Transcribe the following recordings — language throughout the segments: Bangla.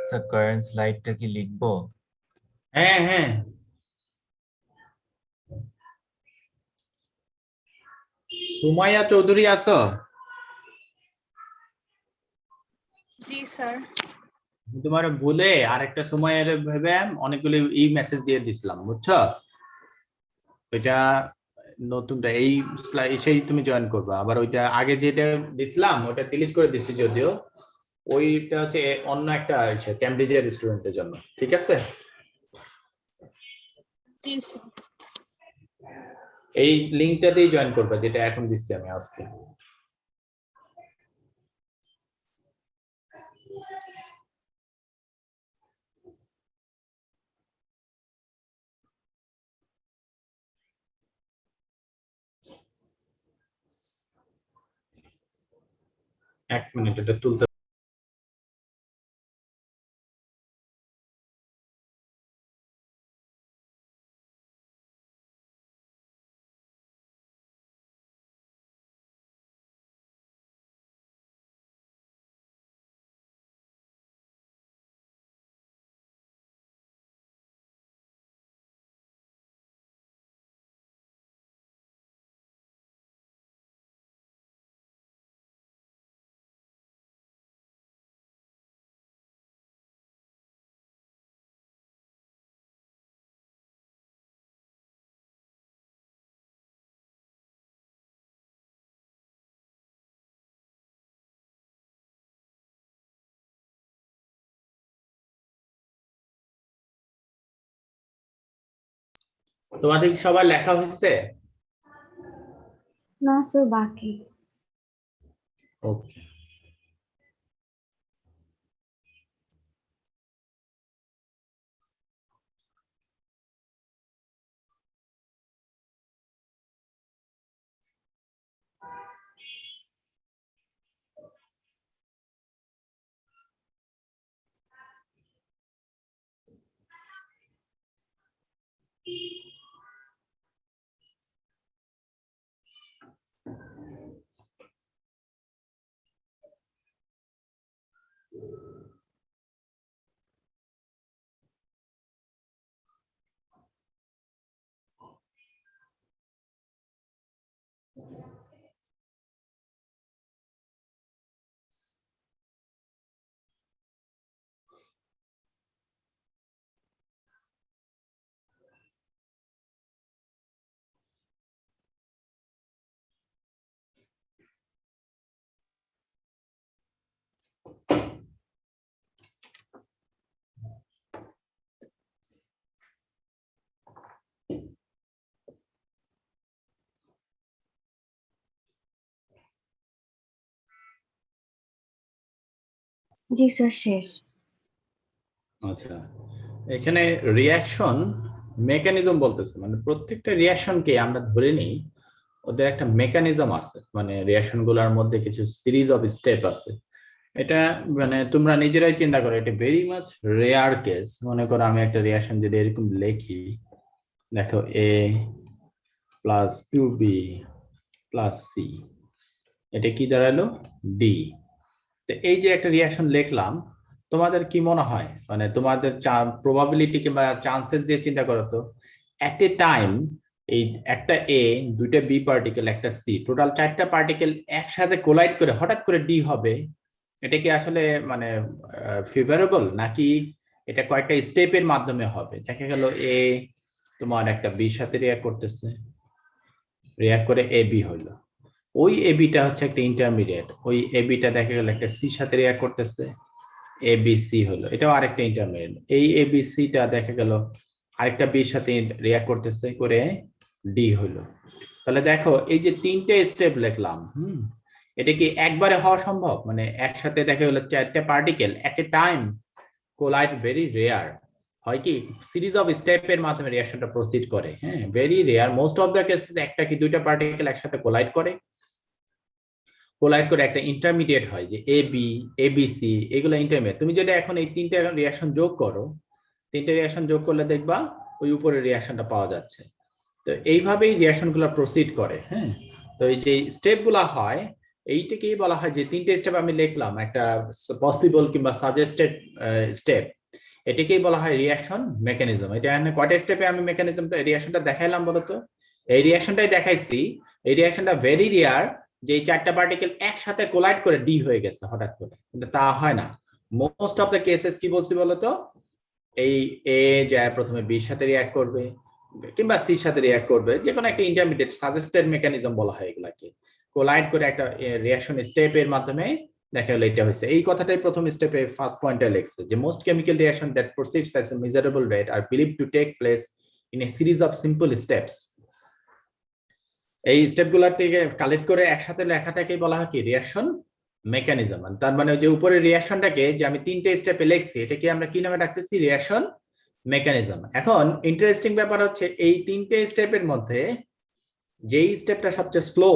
স্যার কারেন্ট স্লাইডটা কি লিখবো? হ্যাঁ হ্যাঁ, সুমাইয়া চৌধুরী আছো? জি স্যার। তোমার ভুলে আরেকটা সময়ের ভেবে অনেকগুলো মেসেজ দিয়ে দিছিলাম, বুঝছো? ওইটা নতুনটা এই সেই তুমি জয়েন করবে। আবার ওইটা আগে যেটা দিছিলাম ওটা ডিলিট করে দিছি যদিও, ওইটা হচ্ছে অন্য একটা ক্যামব্রিজের স্টুডেন্টের জন্য, ঠিক আছে? জি স্যার। এই লিংকটাতেই জয়েন করবে যেটা এখন দিচ্ছি আমি আজকে। এক মিনিট এটা তুলতে। তোমাদের কি সবার লেখা হয়েছে? না স্যার, বাকি। ওকে। জি স্যার, শেষ। আচ্ছা, এখানে রিয়াকশন মেকানিজম বলতেছে, মানে প্রত্যেকটা রিয়াকশনকে আমরা ধরে নিই ওদের একটা মেকানিজম আছে, মানে রিয়াকশন গুলোর মধ্যে কিছু সিরিজ অফ স্টেপ আছে। এটা মানে তোমরা নিজেরাই চিন্তা করো, এটা ভেরি মাচ রেয়ার কেস। মনে করো আমি একটা রিয়াকশন যদি এরকম লিখি, দেখো A plus two B plus C, এটা কি দাঁড়ালো? ডি। তো এই যে একটা রিয়াকশন লিখলাম, তোমাদের কি মনে হয়, মানে তোমাদের প্রবাবিলিটি কিংবা চান্সেস দিয়ে চিন্তা করো তো, এট এ টাইম এই একটা এ, দুইটা বি পার্টিকেল, একটা সি, টোটাল চারটা পার্টিকেল একসাথে কোলাইড করে হঠাৎ করে ডি হবে, এটা কি আসলে মানে ফেভারেবল, নাকি এটা কয়েকটা স্টেপের মাধ্যমে হবে? দেখা গেল এ তোমার একটা বির সাথে রিয়াক্ট করতেছে, রিয়াক্ট করে এ বি হইলো, ওই এবিটা হচ্ছে একটা ইন্টারমিডিয়েট, ওই এবিটা দেখা গেল একটা সির সাথে রিয়াক্ট করতেছে, এবিসি হলো, এটাও আরেকটা ইন্টারমিডিয়েট। এই এবিসিটা দেখা গেল আরেকটা বির সাথে রিয়াক্ট করতেছে করে ডি হলো। তাহলে দেখো এই যে তিনটে স্টেপ লিখলাম, এটা কি একবারে হওয়া সম্ভব? মানে একসাথে দেখা গেল চারটে particle at a time collide, very rare. হয় কি সিরিজ অফ স্টেপের মাধ্যমে রিঅ্যাকশনটা প্রসিড করে, হ্যাঁ, very rare. Most of the কেসে একটা কি দুইটা পার্টিকেল একসাথে কোলাইড করে, কোলাইড করে একটা ইন্টারমিডিয়েট হয় যে এ বি, এবিসি, এগুলো ইন্টারমিডিয়েট। তুমি যদি এখন এই তিনটে রিঅ্যাকশন যোগ করো, তিনটে রিঅ্যাকশন যোগ করলে দেখবা ওই উপরের রিঅ্যাকশনটা পাওয়া যাচ্ছে। তো এইভাবেই রিঅ্যাকশন গুলো প্রসিড করে, হ্যাঁ। তো এই যে স্টেপ গুলা হয়, এইটাকেই বলা হয় যে তিনটে স্টেপ আমি লিখলাম, একটা পসিবল কিংবা সাজেস্টেড স্টেপ, এটাকেই বলা হয় রিঅ্যাকশন মেকানিজম। এটা কয়টা স্টেপে আমি মেকানিজমটা রিঅ্যাকশনটা দেখাইলাম বলতো? এই রিঅ্যাকশনটাই দেখাইছি। এই রিঅ্যাকশনটা ভেরি রিয়ার যে এই চারটা পার্টিকেল একসাথে কোলাইড করে ডি হয়ে গেছে হঠাৎ করে, কিন্তু তা হয় না। মোস্ট অফ দ্য কেসেস কি বলছি বলতো, এই এ যায় প্রথমে বির সাথে রিঅ্যাক্ট করবে কিংবা সির সাথে রিঅ্যাক্ট করবে, যে কোনো একটা ইন্টারমিডিয়েট সাজেস্টেড মেকানিজম বলা হয় এগুলাকে। কোলাইড করে একটা রিঅ্যাকশন স্টেপের মাধ্যমে দেখা গেল এটা হয়েছে। এই কথাটাই প্রথম স্টেপে ফার্স্ট পয়েন্টে লিখছে যে most chemical reaction that proceeds at a measurable rate are believed to take place in a series of simple steps. এই স্টেপগুলোকে কালেক্ট করে একসাথে লেখাটাকে বলা হয় কি রিঅ্যাকশন মেকানিজম। তার মানে যে উপরে রিঅ্যাকশনটাকে যে আমি তিনটে স্টেপে লিখছি, এটাকে আমরা কি নামে ডাকতেছি? Reaction mechanism. এখন ইন্টারেস্টিং ব্যাপার হচ্ছে এই তিনটে স্টেপের মধ্যে যেই স্টেপটা সবচেয়ে স্লো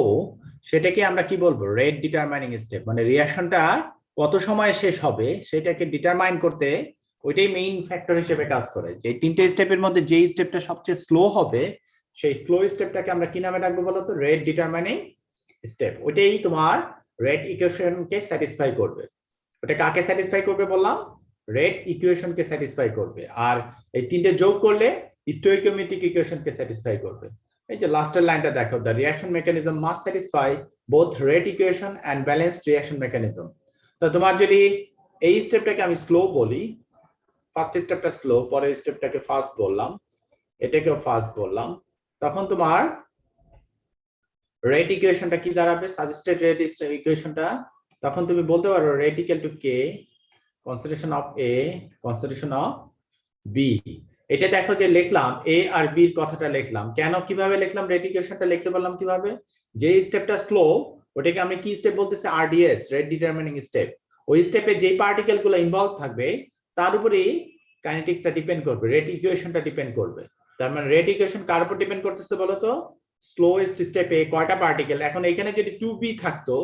সেটাকে আমরা কি বলবো? Rate determining step. মানে রিঅ্যাকশনটা কত সময় শেষ হবে সেটাকে ডিটারমাইন করতে ওইটাই মেইন ফ্যাক্টর হিসেবে কাজ করে। যে তিনটে স্টেপের মধ্যে যেই স্টেপটা সবচেয়ে স্লো হবে সেই স্লো স্টেপটাকে আমরা কি নামে ডাকবো বলতো? Rate determining step. ওইটাই তোমার রেট ইকুয়েশনকে স্যাটিসফাই করবে। ওটা কাকে স্যাটিসফাই করবে বললাম? রেট ইকুয়েশনকে স্যাটিসফাই করবে। আর এই তিনটে যোগ করলে স্টোইকিওমেট্রিক ইকুয়েশনকে স্যাটিসফাই করবে। এই যে লাস্টের লাইনটা দেখো, the reaction mechanism must satisfy both rate equation and balanced reaction mechanism. তো তোমার যদি এই স্টেপটাকে আমি স্লো বলি, ফার্স্ট স্টেপটা স্লো, পরের স্টেপটাকে ফাস্ট বললাম, এটাকেও ফাস্ট বললাম, তখন তোমার রেট ইকুয়েশনটা কি দাঁড়াবে? সাজেস্টেড রেট ইকুয়েশনটা তখন তুমি বলতে পারো rate equal to k concentration of A concentration of B. এটা দেখো যে লিখলাম এ আর বি এর কথাটা লিখলাম কেন, কিভাবে লিখলাম? রেট ইকুয়েশনটা লিখতে পারলাম কিভাবে? যে স্টেপটা স্লো ওটাকে আমি কি স্টেপ বলতেছি? RDS, rate determining step. ওই স্টেপে যে পার্টিকেল গুলো ইনভলভ থাকবে তার উপরেই কাইনেটিক্সটা ডিপেন্ড করবে, রেট ইকুয়েশনটা ডিপেন্ড করবে। তার মানে রেট ইকুয়েশন কার উপর ডিপেন্ড করতেছে বলো তো? স্লোয়েস্ট স্টেপে কয়টা পার্টিকেল। এখন এখানে যদি 2b থাকতো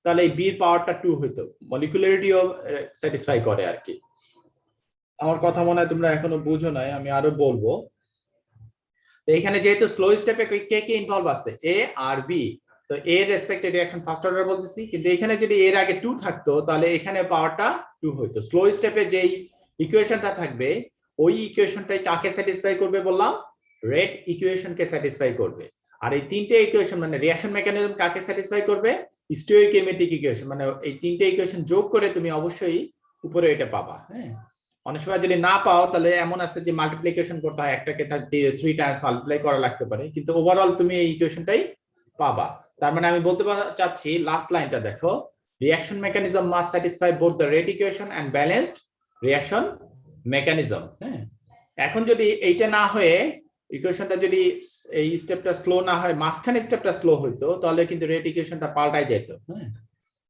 তাহলে এই b এর পাওয়ারটা 2 হইতো, মলিকুলারিটিও স্যাটিসফাই করে আর কি। আমার কথা মনে হয় তোমরা এখনো বুঝো নাই, আমি আরো বলবো। তো এখানে যেহেতু স্লো স্টেপে কে কে ইনভলভ আছে? এ আর বি, তো এ এর রেসপেক্টে রিঅ্যাকশন ফার্স্ট অর্ডার বলতেছি, কিন্তু এখানে যদি এর আগে 2 থাকতো তাহলে এখানে পাওয়ারটা 2 হইতো। স্লো স্টেপে যেই ইকুয়েশনটা থাকবে ওই ইকুয়েশনটাই কাকে স্যাটিসফাই করবে বললাম? রেট ইকুয়েশনকে স্যাটিসফাই করবে। আর এই তিনটে ইকুয়েশন মানে রিঅ্যাকশন মেকানিজম কাকে স্যাটিসফাই করবে? স্টোইকিওমেট্রিক ইকুয়েশন। মানে এই তিনটে ইকুয়েশন যোগ করে তুমি অবশ্যই উপরে এটা পাবা। হ্যাঁ, অনেক সময় যদি না পাও তাহলে এমন আছে যে মাল্টিপ্লিকেশন করতে হয়, একটাকে 3 টাইমস মাল্টিপ্লাই করা লাগতে পারে, কিন্তু ওভারঅল তুমি এই ইকুয়েশনটাই পাবা। তার মানে আমি বলতে চাচ্ছি, লাস্ট লাইনটা দেখো, reaction mechanism must satisfy both the rate equation and balanced reaction mechanism. হ্যাঁ, এখন যদি এইটা না হয়ে ইকুয়েশনটা যদি এই স্টেপটা স্লো না হয়, মাঝখানে স্টেপটা স্লো হইতো, তাহলে কিন্তু রেট ইকুয়েশনটা পাল্টাই যেত। হ্যাঁ,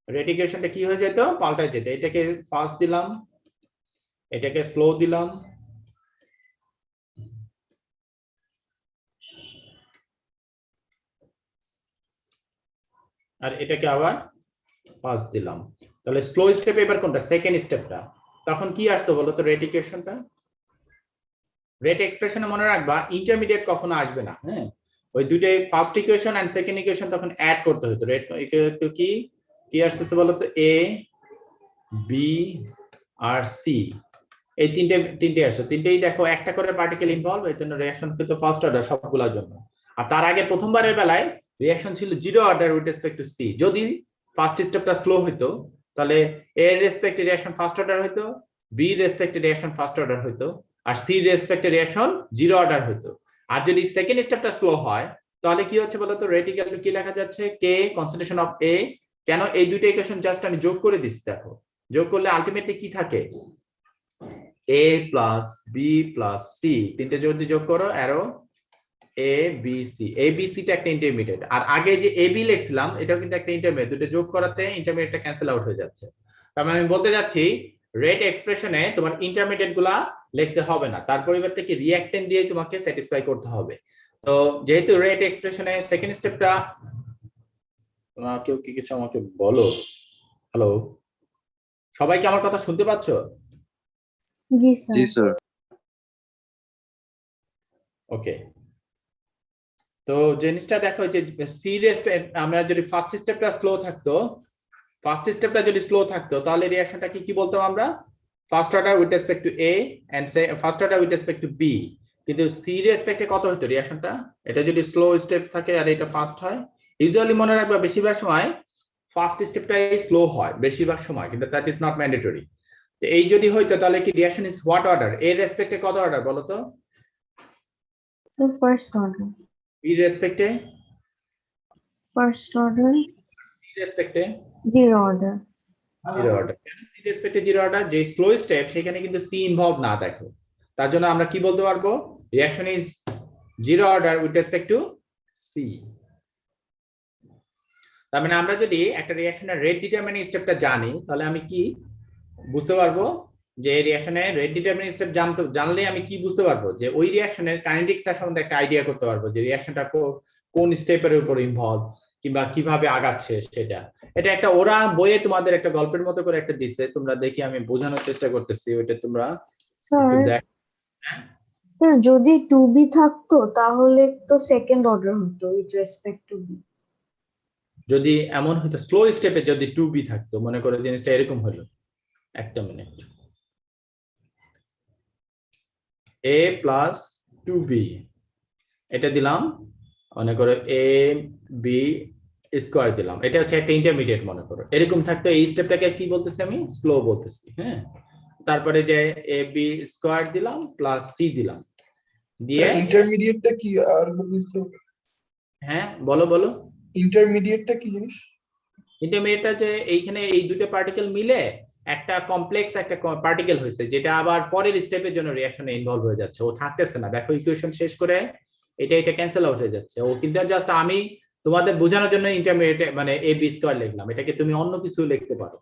রেট ইকুয়েশনটা কি হয়ে যেত? পাল্টাই যেত। এটাকে ফাস্ট দিলাম, এটাকে স্লো দিলাম, আর এটাকে আবার ফাস্ট দিলাম। তাহলে স্লো স্টেপ এবার কোনটা? সেকেন্ড স্টেপটা। তখন কি আসতো বলো তো? রেট ইকুয়েশনটা। রেট এক্সপ্রেশনে মনে রাখবা ইন্টারমিডিয়েট কখনো আসবে না। হ্যাঁ, ওই দুইটাই first equation and second equation তখন অ্যাড করতে হতো। রেট ইকুয়াল টু কি কি আসতেছে বলো তো? এ বি আর সি, এই তিনটে আসছে। তিনটেই দেখো একটা করে পার্টিকেল ইনভলভ, এর জন্য রিঅ্যাকশন কিন্তু ফার্স্ট অর্ডার সবগুলোর জন্য। আর তার আগে প্রথমবারের বেলায় রিঅ্যাকশন ছিল 0 order with respect to C. যদি ফার্স্ট স্টেপটা স্লো হইতো তাহলে এ এর রেসপেক্টে রিঅ্যাকশন ফার্স্ট অর্ডার হইতো, বি এর রেসপেক্টে রিঅ্যাকশন ফার্স্ট অর্ডার হইতো, আর সি এর রেসপেক্টে রিঅ্যাকশন 0 অর্ডার হইতো। আর যদি সেকেন্ড স্টেপটা স্লো হয় তাহলে কি হচ্ছে বলতো? রেট ইকুয়াল টু কি লেখা যাচ্ছে? কে কনসেন্ট্রেশন অফ এ। কেন? এই দুইটা ইকুয়েশন জাস্ট আমি যোগ করে দিচ্ছি। দেখো, যোগ করলে আলটিমেটলি কি থাকে? a plus B plus C, তিনটে যদি যোগ করো arrow A B C. A B C টা একটা ইন্টারমিডিয়েট, আর আগে যে এ বি লিখছিলাম এটাও কিন্তু একটা ইন্টারমিডিয়েট। দুটো যোগ করাতে ইন্টারমিডিয়েটটা ক্যান্সেল আউট হয়ে যাচ্ছে। তার মানে আমি বলতে যাচ্ছি রেট এক্সপ্রেশনে তোমার ইন্টারমিডিয়েট গুলা লিখতে হবে না, তার পরিবর্তে কি রিঅ্যাকটেন্ট দিয়ে তোমাকে স্যাটিসফাই করতে হবে। তো যেহেতু রেট এক্সপ্রেশনে সেকেন্ড স্টেপটা, তোমরা কেউ কি কিছু আমাকে বলো? হ্যালো, সবাই কি আমার কথা শুনতে পাচ্ছ? জি স্যার। জি স্যার। ওকে, তো জিনিসটা দেখো যে সি আমরা যদি ফার্স্ট স্টেপটা স্লো থাকতো ফার্স্ট স্টেপটা যদি স্লো থাকতো তাহলে রিঅ্যাকশনটাকে কি বলতাম আমরা? First order with respect to A and first order with respect to B. কিন্তু সি রেসপেক্টে কত হতো রিঅ্যাকশনটা? এটা যদি স্লো স্টেপ থাকে আর এটা ফাস্ট হয়, ইউজুয়ালি মনে রাখবা বেশিরভাগ সময় ফার্স্ট স্টেপটাই স্লো হয় বেশিরভাগ সময়, কিন্তু দ্যাট ইজ নট ম্যান্ডেটরি। তো এই যদি হইতো তাহলে কি রিঅ্যাকশন ইজ হোয়াট অর্ডার? এর রেসপেক্টে কত অর্ডার বলো তো? The first order. বি রেসপেক্টে? First order. সি রেসপেক্টে? Zero order. Zero order. C রেসপেক্টে জিরো অর্ডার, যে স্লো স্টেপ সেখানে কিন্তু সি ইনভলভ না, দেখো তার জন্য আমরা কি বলতে পারবো? Reaction is zero order with respect to C. তার মানে আমরা যদি একটা রিঅ্যাকশনের রেট ডিটারমিনিং স্টেপটা জানি তাহলে আমি কি বুঝতে পারবো? যে রিঅ্যাকশনের রেট ডিটারমিনিং স্টেপ জানলে আমি কি বুঝতে পারবো? যে ওই রিঅ্যাকশনের কাইনেটিক্সটা সম্বন্ধে একটা আইডিয়া করতে পারবো, যে রিঅ্যাকশনটা কোন স্টেপের উপর ইনভলভ কিংবা কিভাবে আগাচ্ছে সেটা। এটা একটা ওরা বইয়ে তোমাদের একটা গল্পের মতো করে একটা দিছে, তোমরা দেখি আমি বোঝানোর চেষ্টা করতেছি, ওইটা তোমরা Sir, দেখ। sir, যদি 2B থাকতো তাহলে তো সেকেন্ড অর্ডার হতো with respect to B. যদি এমন হতো স্লো স্টেপে যদি 2b থাকতো, মনে করো জিনিসটা এরকম হলো, একটা মিনিট, a প্লাস 2b এটা দিলাম, মনে করো a b স্কয়ার দিলাম, এটা হচ্ছে একটা ইন্টারমিডিয়েট মনে করো, এরকম থাকতো। এই স্টেপটাকে কি বলতেছি আমি? স্লো বলতেছি। হ্যাঁ, তারপরে যে a b স্কয়ার দিলাম প্লাস c দিলাম দিয়ে ইন্টারমিডিয়েটটা কি আর বলতে? হ্যাঁ বলো বলো। ইন্টারমিডিয়েটটা কি জিনিস? ইন্টারমিডিয়েটটা যে এইখানে এই দুটো পার্টিকেল মিলে একটা কমপ্লেক্স একটা পার্টিকেল হয়েছে, যেটা আবার পরের স্টেপের জন্য রিঅ্যাকশনে ইনভলভ হয়ে যাচ্ছে, ও থাকতেছে না। দেখো ইকুয়েশন শেষ করে এটা ক্যান্সেল আউট হয়ে যাচ্ছে, ও কিন্তু জাস্ট আমি তোমাদের বোঝানোর জন্য ইন্টারমিডিয়েট মানে এ বি স্কয়ার লিখলাম, এটাকে তুমি অন্য কিছু লিখতে পারো,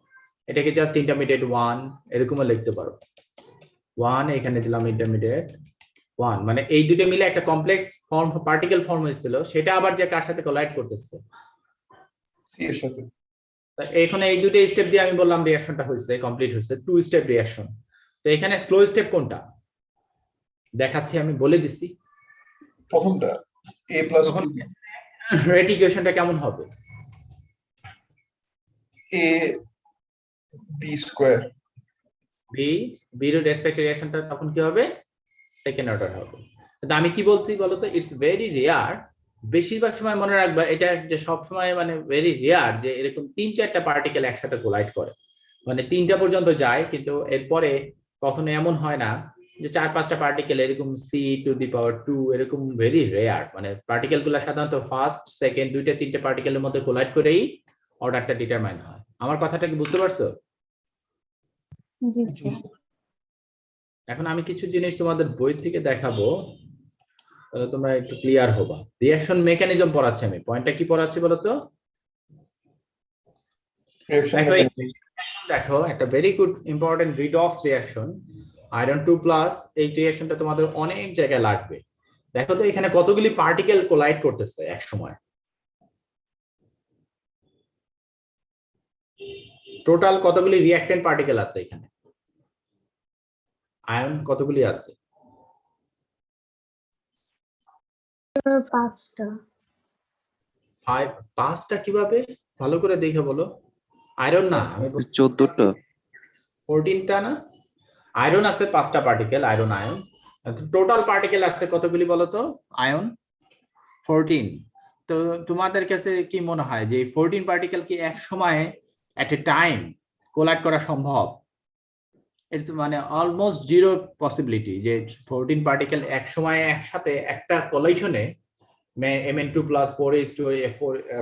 এটাকে জাস্ট ইন্টারমিডিয়েট 1 এরকমও লিখতে পারো। 1 এখানে দিলাম ইন্টারমিডিয়েট 1, মানে এই দুটো মিলে একটা কমপ্লেক্স ফর্ম পার্টিকেল ফর্ম হয়েছিল, সেটা আবার যে কার সাথে কোলাইড করতেছে? সি এর সাথে। এখানে এই দুটো স্টেপ দিয়ে আমি বললাম রিঅ্যাকশনটা হয়েছে, কমপ্লিট হয়েছে, 2 স্টেপ রিঅ্যাকশন। তো এখানে স্লো স্টেপ কোনটা দেখাচ্ছি আমি বলে দিছি। প্রথমটা a প্লাস রেট ইকুয়েশনটা কেমন হবে? a b square. বি এর রেসপেক্ট রিঅ্যাকশনটা তখন কি হবে? সেকেন্ড অর্ডার হবে। কিন্তু আমি কি বলছি বলো তো? ইটস ভেরি রেয়ার, বেশিরভাগ সময় মনে রাখবা এটা যে সব সময় মানে ভেরি রেয়ার যে এরকম 3-4টা পার্টিকেল একসাথে কোলাইড করে, মানে 3টা পর্যন্ত যায়, কিন্তু এরপরে কখনো এমন হয় না যে 4-5টা পার্টিকেল এরকম c⁻², এরকম ভেরি রেয়ার। মানে পার্টিকেল গুলা সাধারণত ফার্স্ট সেকেন্ড 2-3টে পার্টিকেলের মধ্যে কোলাইড করেই অর্ডারটা ডিটারমাইন হয়। আমার কথাটা কি বুঝতে পারছো? জি স্যার। এখন আমি কিছু জিনিস তোমাদের বই থেকে দেখাবো, তাহলে তোমরা একটু ক্লিয়ার হবা। রিঅ্যাকশন মেকানিজম পড়াচ্ছি আমি, পয়েন্টটা কি পড়াচ্ছি বলো তো? দেখো একটা very good important redox reaction iron 2+, এই রিঅ্যাকশনটা তোমাদের অনেক জায়গায় লাগবে। দেখো তো এখানে কতগুলি পার্টিকেল কোলাইড করতেছে এক সময়, টোটাল কতগুলি রিঅ্যাকট্যান্ট পার্টিকেল আছে এখানে? আয়ন কতগুলি আছে? 5টা। 5টা কিভাবে? ভালো করে দেখে বলো। আয়রন না, আমি 14টা। 14টা না, আয়রন আছে 5টা particle, iron ion. Total particle আছে কতগুলি বলো তো? আয়ন 14। তো তোমাদের কাছে কি মনে হয় যে 14 পার্টিকেল কি এক সময় এট এ টাইম কোলাইড করা সম্ভব? ইটস মানে অলমোস্ট জিরো পসিবিলিটি যে 14 পার্টিকেল এক সময় একসাথে একটা কোলাইশনে Mn2+ 4H2O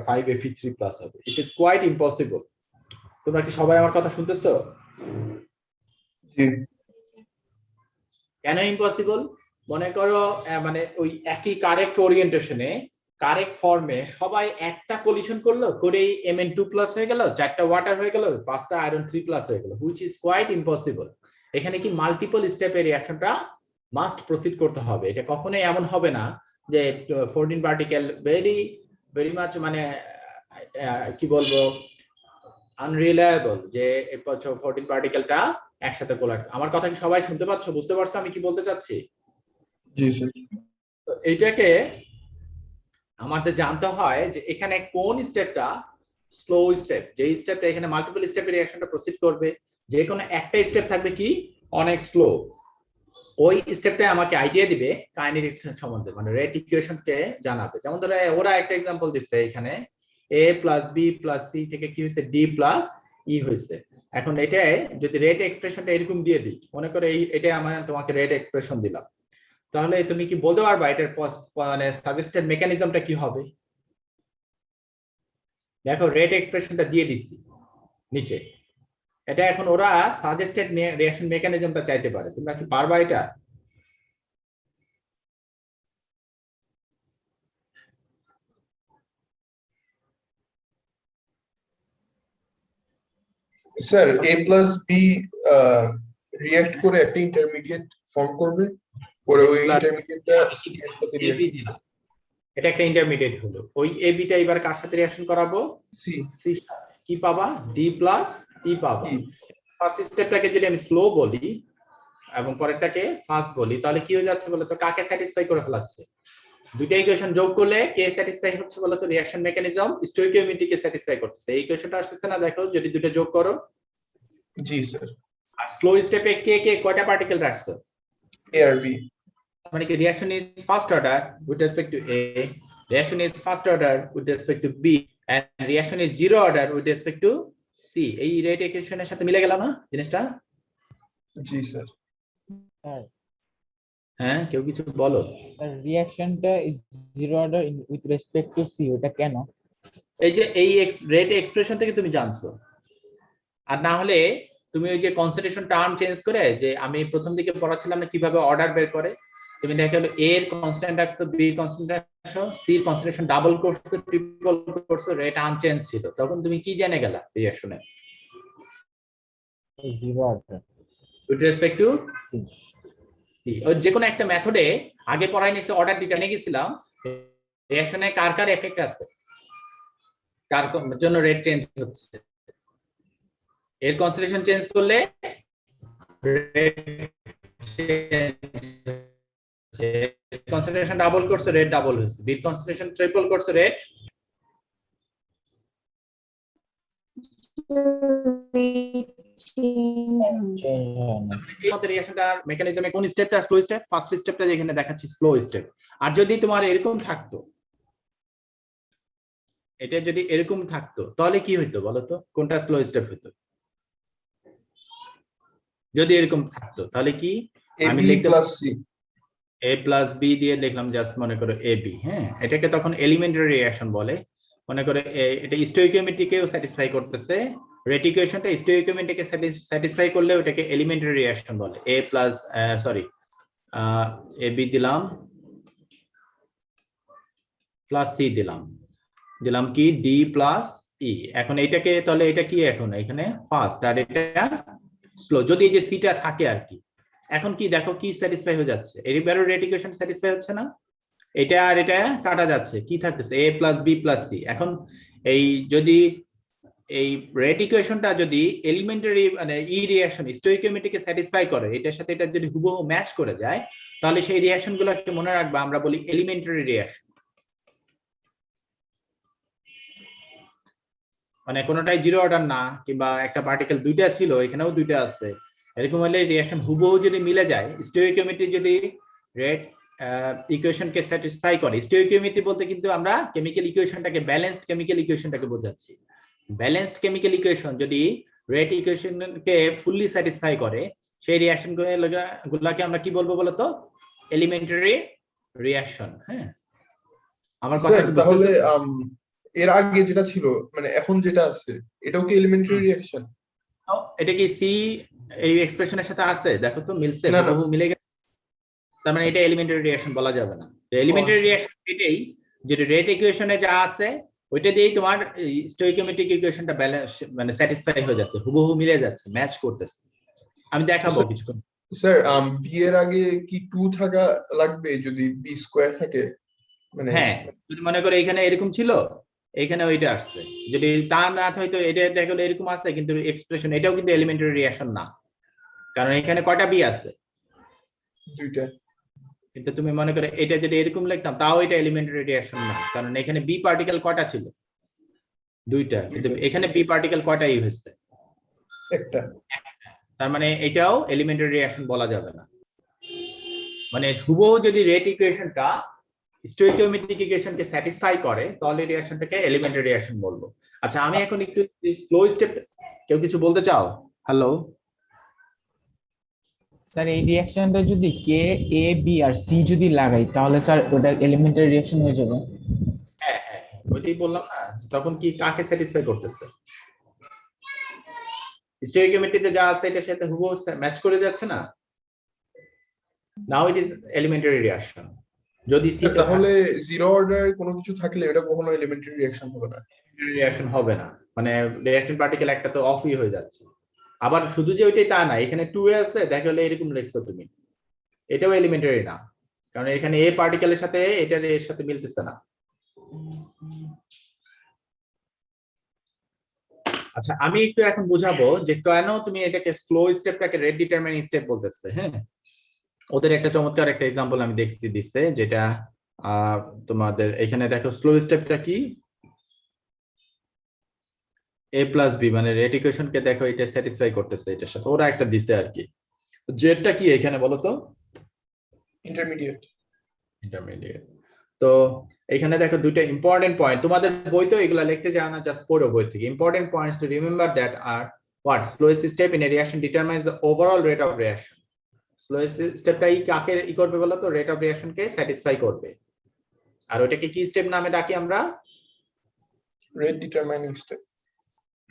5Fe3+ হবে। It is quite impossible. তোমরা কি সবাই আমার কথা শুনতেছো? জি। কেন ইম্পসিবল? মনে করো মানে ওই একই কারেক্ট ওরিয়েন্টেশনে কারেক্ট ফর্মে সবাই একটা কলিশন করলো, করেই Mn2+ হয়ে গেল, 4টা ওয়াটার হয়ে গেল, 5টা আয়রন 3+ হয়ে গেল, হুইচ ইজ কোয়াইট ইম্পসিবল। এখানে কি মাল্টিপল স্টেপে রিঅ্যাকশনটা মাস্ট প্রসিড করতে হবে। এটা কখনোই এমন হবে না যে 14 পার্টিকেল ভেরি মাচ মানে কি বলবো আনরিলায়েবল, যে 14 পার্টিকেলটা একসাথে কোলাইড। আমার কথা কি সবাই শুনতে পাচ্ছ, বুঝতে পারছো আমি কি বলতে চাচ্ছি? জি স্যার। এইটাকে আমাদের জানতে হয় যে এখানে কোন স্টেপটা স্লো স্টেপ, যে স্টেপটা এখানে মাল্টিপল স্টেপে রিঅ্যাকশনটা প্রসিড করবে, যে কোনো একটা স্টেপ থাকবে কি অনেক স্লো, ওই স্টেপটা আমাকে আইডিয়া দিবে কাইনেটিক্স সম্বন্ধে, মানে রেট ইকুয়েশনকে জানাবে। যেমন ধরো ওরা একটা एग्जांपल দিচ্ছে এখানে a + b + c থেকে কি হইছে d + e হইছে। এখন এটা যদি রেট এক্সপ্রেশনটা এরকম দিয়ে দিই, মনে করে এটা আমি তোমাকে রেট এক্সপ্রেশন দিলাম, তাহলে তুমি কি বলতে পারবা এটার মানে সাজেস্টেড মেকানিজমটা কি হবে? দেখো রেট এক্সপ্রেশনটা দিয়ে দিছি নিচে, এটা এখন ওরা সাজেস্টেড রিঅ্যাকশন মেকানিজমটা চাইতে পারে, তোমরা কি পারবা এটা? Sir a plus b react করে একটা ইন্টারমিডিয়েট ফর্ম করবে, পরে ওই ইন্টারমিডিয়েটটা c এর সাথে AB দিলাম, এটা একটা ইন্টারমিডিয়েট হলো, ওই AB টা এবার কার সাথে রিঅ্যাকশন করাবো? c C সাথে। কি পাবা? D + E পাবা। E। ফার্স্ট স্টেপটাকে যদি আমি স্লো বলি এবং পরেরটাকে ফাস্ট বলি, তাহলে কি হয়ে যাচ্ছে বলো তো? কাকে স্যাটিসফাই করে ফেলাচ্ছে? দুইটা ইকুয়েশন যোগ করলে কে স্যাটিসফাই হচ্ছে বলো তো? রিঅ্যাকশন মেকানিজম স্টোইকিওমেট্রিকে স্যাটিসফাই করতেছে। এই ইকুয়েশনটা আসছে না, দেখো যদি দুটো যোগ করো। জি স্যার, আর স্লো স্টেপে কে কয়টা পার্টিকেল রাখছো? a R b। মানে কি reaction is first order with respect two A, reaction is first order with respect to B, and reaction is zero order with respect to C। এই রেট ইকুয়েশনের সাথে মিলে গেল না জিনিসটা? জি স্যার। হ্যাঁ, কেউ কিছু বলো। রিঅ্যাকশনটা is zero order with respect to C, ওটা কেন? এই যে এই রেট এক্সপ্রেশন থেকে তুমি জানছো, আর না হলে তুমি ওই যে কনসেন্ট্রেশন টার্ম চেঞ্জ করে, যে আমি প্রথম দিকে পড়াচ্ছিলাম না কিভাবে অর্ডার বের করে, তুমি দেখো এ এর কনস্ট্যান্ট রাখছো, বি কনস্ট্যান্ট রাখছো, সি এর কনসেন্ট্রেশন ডাবল করছো, ট্রিপল করছো, রেট আনচেঞ্জ ছিল, তখন তুমি কি জেনে গেলা রিঅ্যাকশনে? Zero order with respect to C. ওই যে কোনো একটা মেথডে আগে পড়াই নিছে, অর্ডার ডিটারমিনে গেছিলাম রিঅ্যাকশনে কার কার এফেক্ট আছে, কার জন্য রেট চেঞ্জ হচ্ছে। এর কনসেন্ট্রেশন চেঞ্জ করলে কনসেন্ট্রেশন ডাবল করছে, রেট ডাবল হয়েছে, বিট কনসেন্ট্রেশন ট্রিপল করছে, রেট রিঅ্যাকশনটার মেকানিজমে কোন স্টেপটা স্লো স্টেপ? ফার্স্ট স্টেপটা যেখানে দেখাচ্ছি স্লো স্টেপ। আর যদি তোমার এরকম থাকতো, এটা যদি এরকম থাকতো তাহলে কি হইতো বলো তো? কোনটা স্লো স্টেপ হইতো? যদি এরকম থাকতো তাহলে কি আমি ab লিখতে plus c। a + b দিয়ে লিখলাম, জাস্ট মনে করো ab। হ্যাঁ, এটাকে তখন এলিমেন্টারি রিঅ্যাকশন বলে। মনে করো এটা স্টোইকিওমেট্রিকেও স্যাটিসফাই করতেছে, রেট ইকুয়েশনটা স্টোইকিওমেট্রিকে স্যাটিসফাই করলে ওটাকে এলিমেন্টারি রিঅ্যাকশন বলে। ab দিলাম প্লাস c দিলাম কি d + e। এখন এটাকে তাহলে এটা কি এখন এখানে ফার্স্ট আর এটা স্লো, যদি এই যে সিটা থাকে আর কি। এখন কি দেখো কি স্যাটিসফাই হয়ে যাচ্ছে, এবারও রেট ইকুয়েশন স্যাটিসফাই হচ্ছে না, এটা আর এটা কাটা যাচ্ছে, কি থাকতেছে a + b + c। এখন এই যদি এই রেট ইকুয়েশনটা যদি এলিমেন্টারি মানে ই রিঅ্যাকশন স্টোইকিওমেট্রিকে স্যাটিসফাই করে, এটার সাথে এটা যদি হুবহু ম্যাচ করে যায়, তাহলে সেই রিঅ্যাকশনগুলোকে মনে রাখবা আমরা বলি এলিমেন্টারি রিঅ্যাকশন। মানে কোনোটাই জিরো অর্ডার না, কিংবা একটা পার্টিকেল দুইটা ছিল এখানেও দুইটা আছে, এরকম হলে রিঅ্যাকশন হুবহু যদি মিলে যায়, স্টোইকিওমেট্রি যদি রেট ইকুয়েশনকে স্যাটিসফাই করে। স্টোইকিওমেট্রি বলতে কিন্তু আমরা কেমিক্যাল ইকুয়েশনটাকে, ব্যালেন্সড কেমিক্যাল ইকুয়েশনটাকে বোঝাচ্ছি। ব্যালেন্সড কেমিক্যাল ইকুয়েশন যদি রেট ইকুয়েশনকে ফুললি স্যাটিসফাই করে, সেই রিঅ্যাকশন গুলোকে আমরা কি বলবো বলতো? Elementary reaction. হ্যাঁ, আমার কথা স্যার কি তাহলে বুঝতেছো? এর আগে যেটা ছিল মানে এখন যেটা আছে এটাও কি এলিমেন্টারি রিঅ্যাকশন? এটা কি সি এই এক্সপ্রেশনের সাথে আছে? দেখো তো মিলছে, না, না। হুবহু মিলে গেছে, তার মানে এটা এলিমেন্টারি রিঅ্যাকশন বলা যাবে না। এলিমেন্টারি আচ্ছা। রিঅ্যাকশন এটাই, যেটা রেট ইকুয়েশনে যা আছে ওইটা দিয়েই তোমার স্টোইকিওমেট্রিক ইকুয়েশনটা ব্যালেন্স মানে স্যাটিসফাই হয়ে যাচ্ছে, হুবহু মিলে যাচ্ছে, ম্যাচ করতেছে। আমি দেখাবো কিছুক্ষণ। স্যার বি এর আগে কি 2 থাকা লাগবে যদি বি স্কয়ার থাকে? মানে হ্যাঁ, যদি মনে করো এখানে এরকম ছিল, এখানে ওইটা আসছে, যদি তা না হয়তো এটা দেখো এরকম আছে, কিন্তু এক্সপ্রেশন এটাও কিন্তু এলিমেন্টারি রিঅ্যাকশন না, কারণ এখানে কয়টা বি আছে? দুইটা। কিন্তু তুমি মনে করো এটা যদি এরকম লিখতাম, তাও এটা এলিমেন্টারি রিঅ্যাকশন না, কারণ এখানে বি পার্টিকেল কয়টা ছিল? দুইটা, কিন্তু এখানে পি পার্টিকেল কয়টা ই হয়েছে? একটা। তার মানে এটাও এলিমেন্টারি রিঅ্যাকশন বলা যাবে না। মানে হুবহু যদি রেট ইকুয়েশনটা স্টোইকিওমেট্রিক ইকুয়েশনকে স্যাটিসফাই করে তাহলে রিঅ্যাকশনটাকে এলিমেন্টারি রিঅ্যাকশন বলবো। আচ্ছা, আমি এখন একটু স্লো স্টেপ, কেউ কিছু বলতে চাও? হ্যালো স্যার এই রিঅ্যাকশনটা যদি কে এ বি আর সি যদি লাগাই তাহলে স্যার ওটা এলিমেন্টারি রিঅ্যাকশন হয়ে যাবে। হ্যাঁ হ্যাঁ, ওইটাই বললাম না, তখন কি কাকে স্যাটিসফাই করতেছে? স্টোইকিওমেট্রিতে যা আছে এটার সাথে হুবহু ম্যাচ করে যাচ্ছে না। নাও ইট ইজ এলিমেন্টারি রিঅ্যাকশন। যদি সি তাহলে জিরো অর্ডার কোনো কিছু থাকলে এটা কখনো এলিমেন্টারি রিঅ্যাকশন হবে না। রিঅ্যাকশন হবে না, মানে রিঅ্যাকটিভ পার্টিকেল একটা তো অফই হয়ে যাচ্ছে। আবার শুধু যে ওইটাই তা না, এখানে 2 এ আছে, দেখো হলে এরকম লিখছো তুমি, এটাও এলিমেন্টারি না, কারণ এখানে এ পার্টিকেলের সাথে এটার এর সাথে মিলতেছে না। আচ্ছা, আমি একটু এখন বুঝাবো যে কেন তুমি এটাকে স্লো স্টেপটাকে রেট ডিটারমিনিং স্টেপ বলতেছে। হ্যাঁ, ওদের একটা চমৎকার একটা এক্সাম্পল আমি দেখছি দিচ্ছে, যেটা তোমাদের এখানে দেখো স্লো স্টেপটা কি, a প্লাস বি, মানে রেট ইকুয়েশনকে দেখো এটা স্যাটিসফাই করতেছে এটার সাথে, ওরা একটা দিছে আর কি। জেডটা কি এখানে বলো তো? ইন্টারমিডিয়েট। ইন্টারমিডিয়েট। তো এখানে দেখো দুইটা ইম্পর্টেন্ট পয়েন্ট, তোমাদের বইতেও এগুলা লিখতে যাও না, জাস্ট পড়ো বই থেকে। Important points to remember that are what slowest step in a reaction determines the overall rate of reaction. Slowest স্টেপটা কাকে ই করবে বলো তো? রেট অফ রিঅ্যাকশনকে স্যাটিসফাই করবে। আর ওটাকে কি স্টেপ নামে ডাকি আমরা? Rate determining step.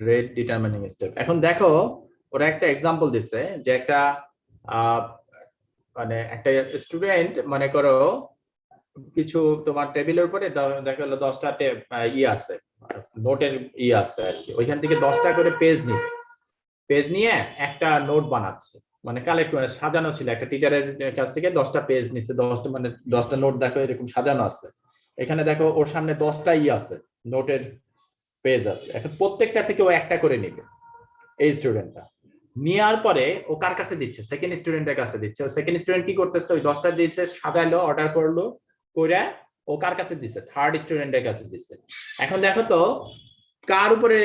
Rate determining step. এখন দেখো ওরা একটা এক্সাম্পল দিচ্ছে, যে একটা মানে একটা স্টুডেন্ট মনে করো কিছু তোমার টেবিলের উপরে দেখা গেলো 10টা ই আছে, নোটের ই আছে আর কি, ওইখান থেকে 10টা করে পেজ নিয়ে একটা নোট বানাচ্ছে, মানে কালেক্ট করে সাজানো ছিল, একটা টিচারের কাছ থেকে 10টা পেজ নিচ্ছে, 10টা মানে 10টা নোট দেখো এরকম সাজানো আছে। এখানে দেখো ওর সামনে 10টা ই আছে, নোটের পেজ আছে। এখন প্রত্যেকটা থেকে ও একটা করে নিবে এই স্টুডেন্টটা। নেওয়ার পরে ও কার কাছে দিচ্ছে? সেকেন্ড স্টুডেন্টের কাছে দিচ্ছে। ও সেকেন্ড স্টুডেন্ট কি করতেছে? ওই 10টা দিচ্ছে, সাজাইলো, অর্ডার করলো, করে ও কার কাছে দিচ্ছে? থার্ড স্টুডেন্টের কাছে দিচ্ছে। এখন দেখো তো কার উপরে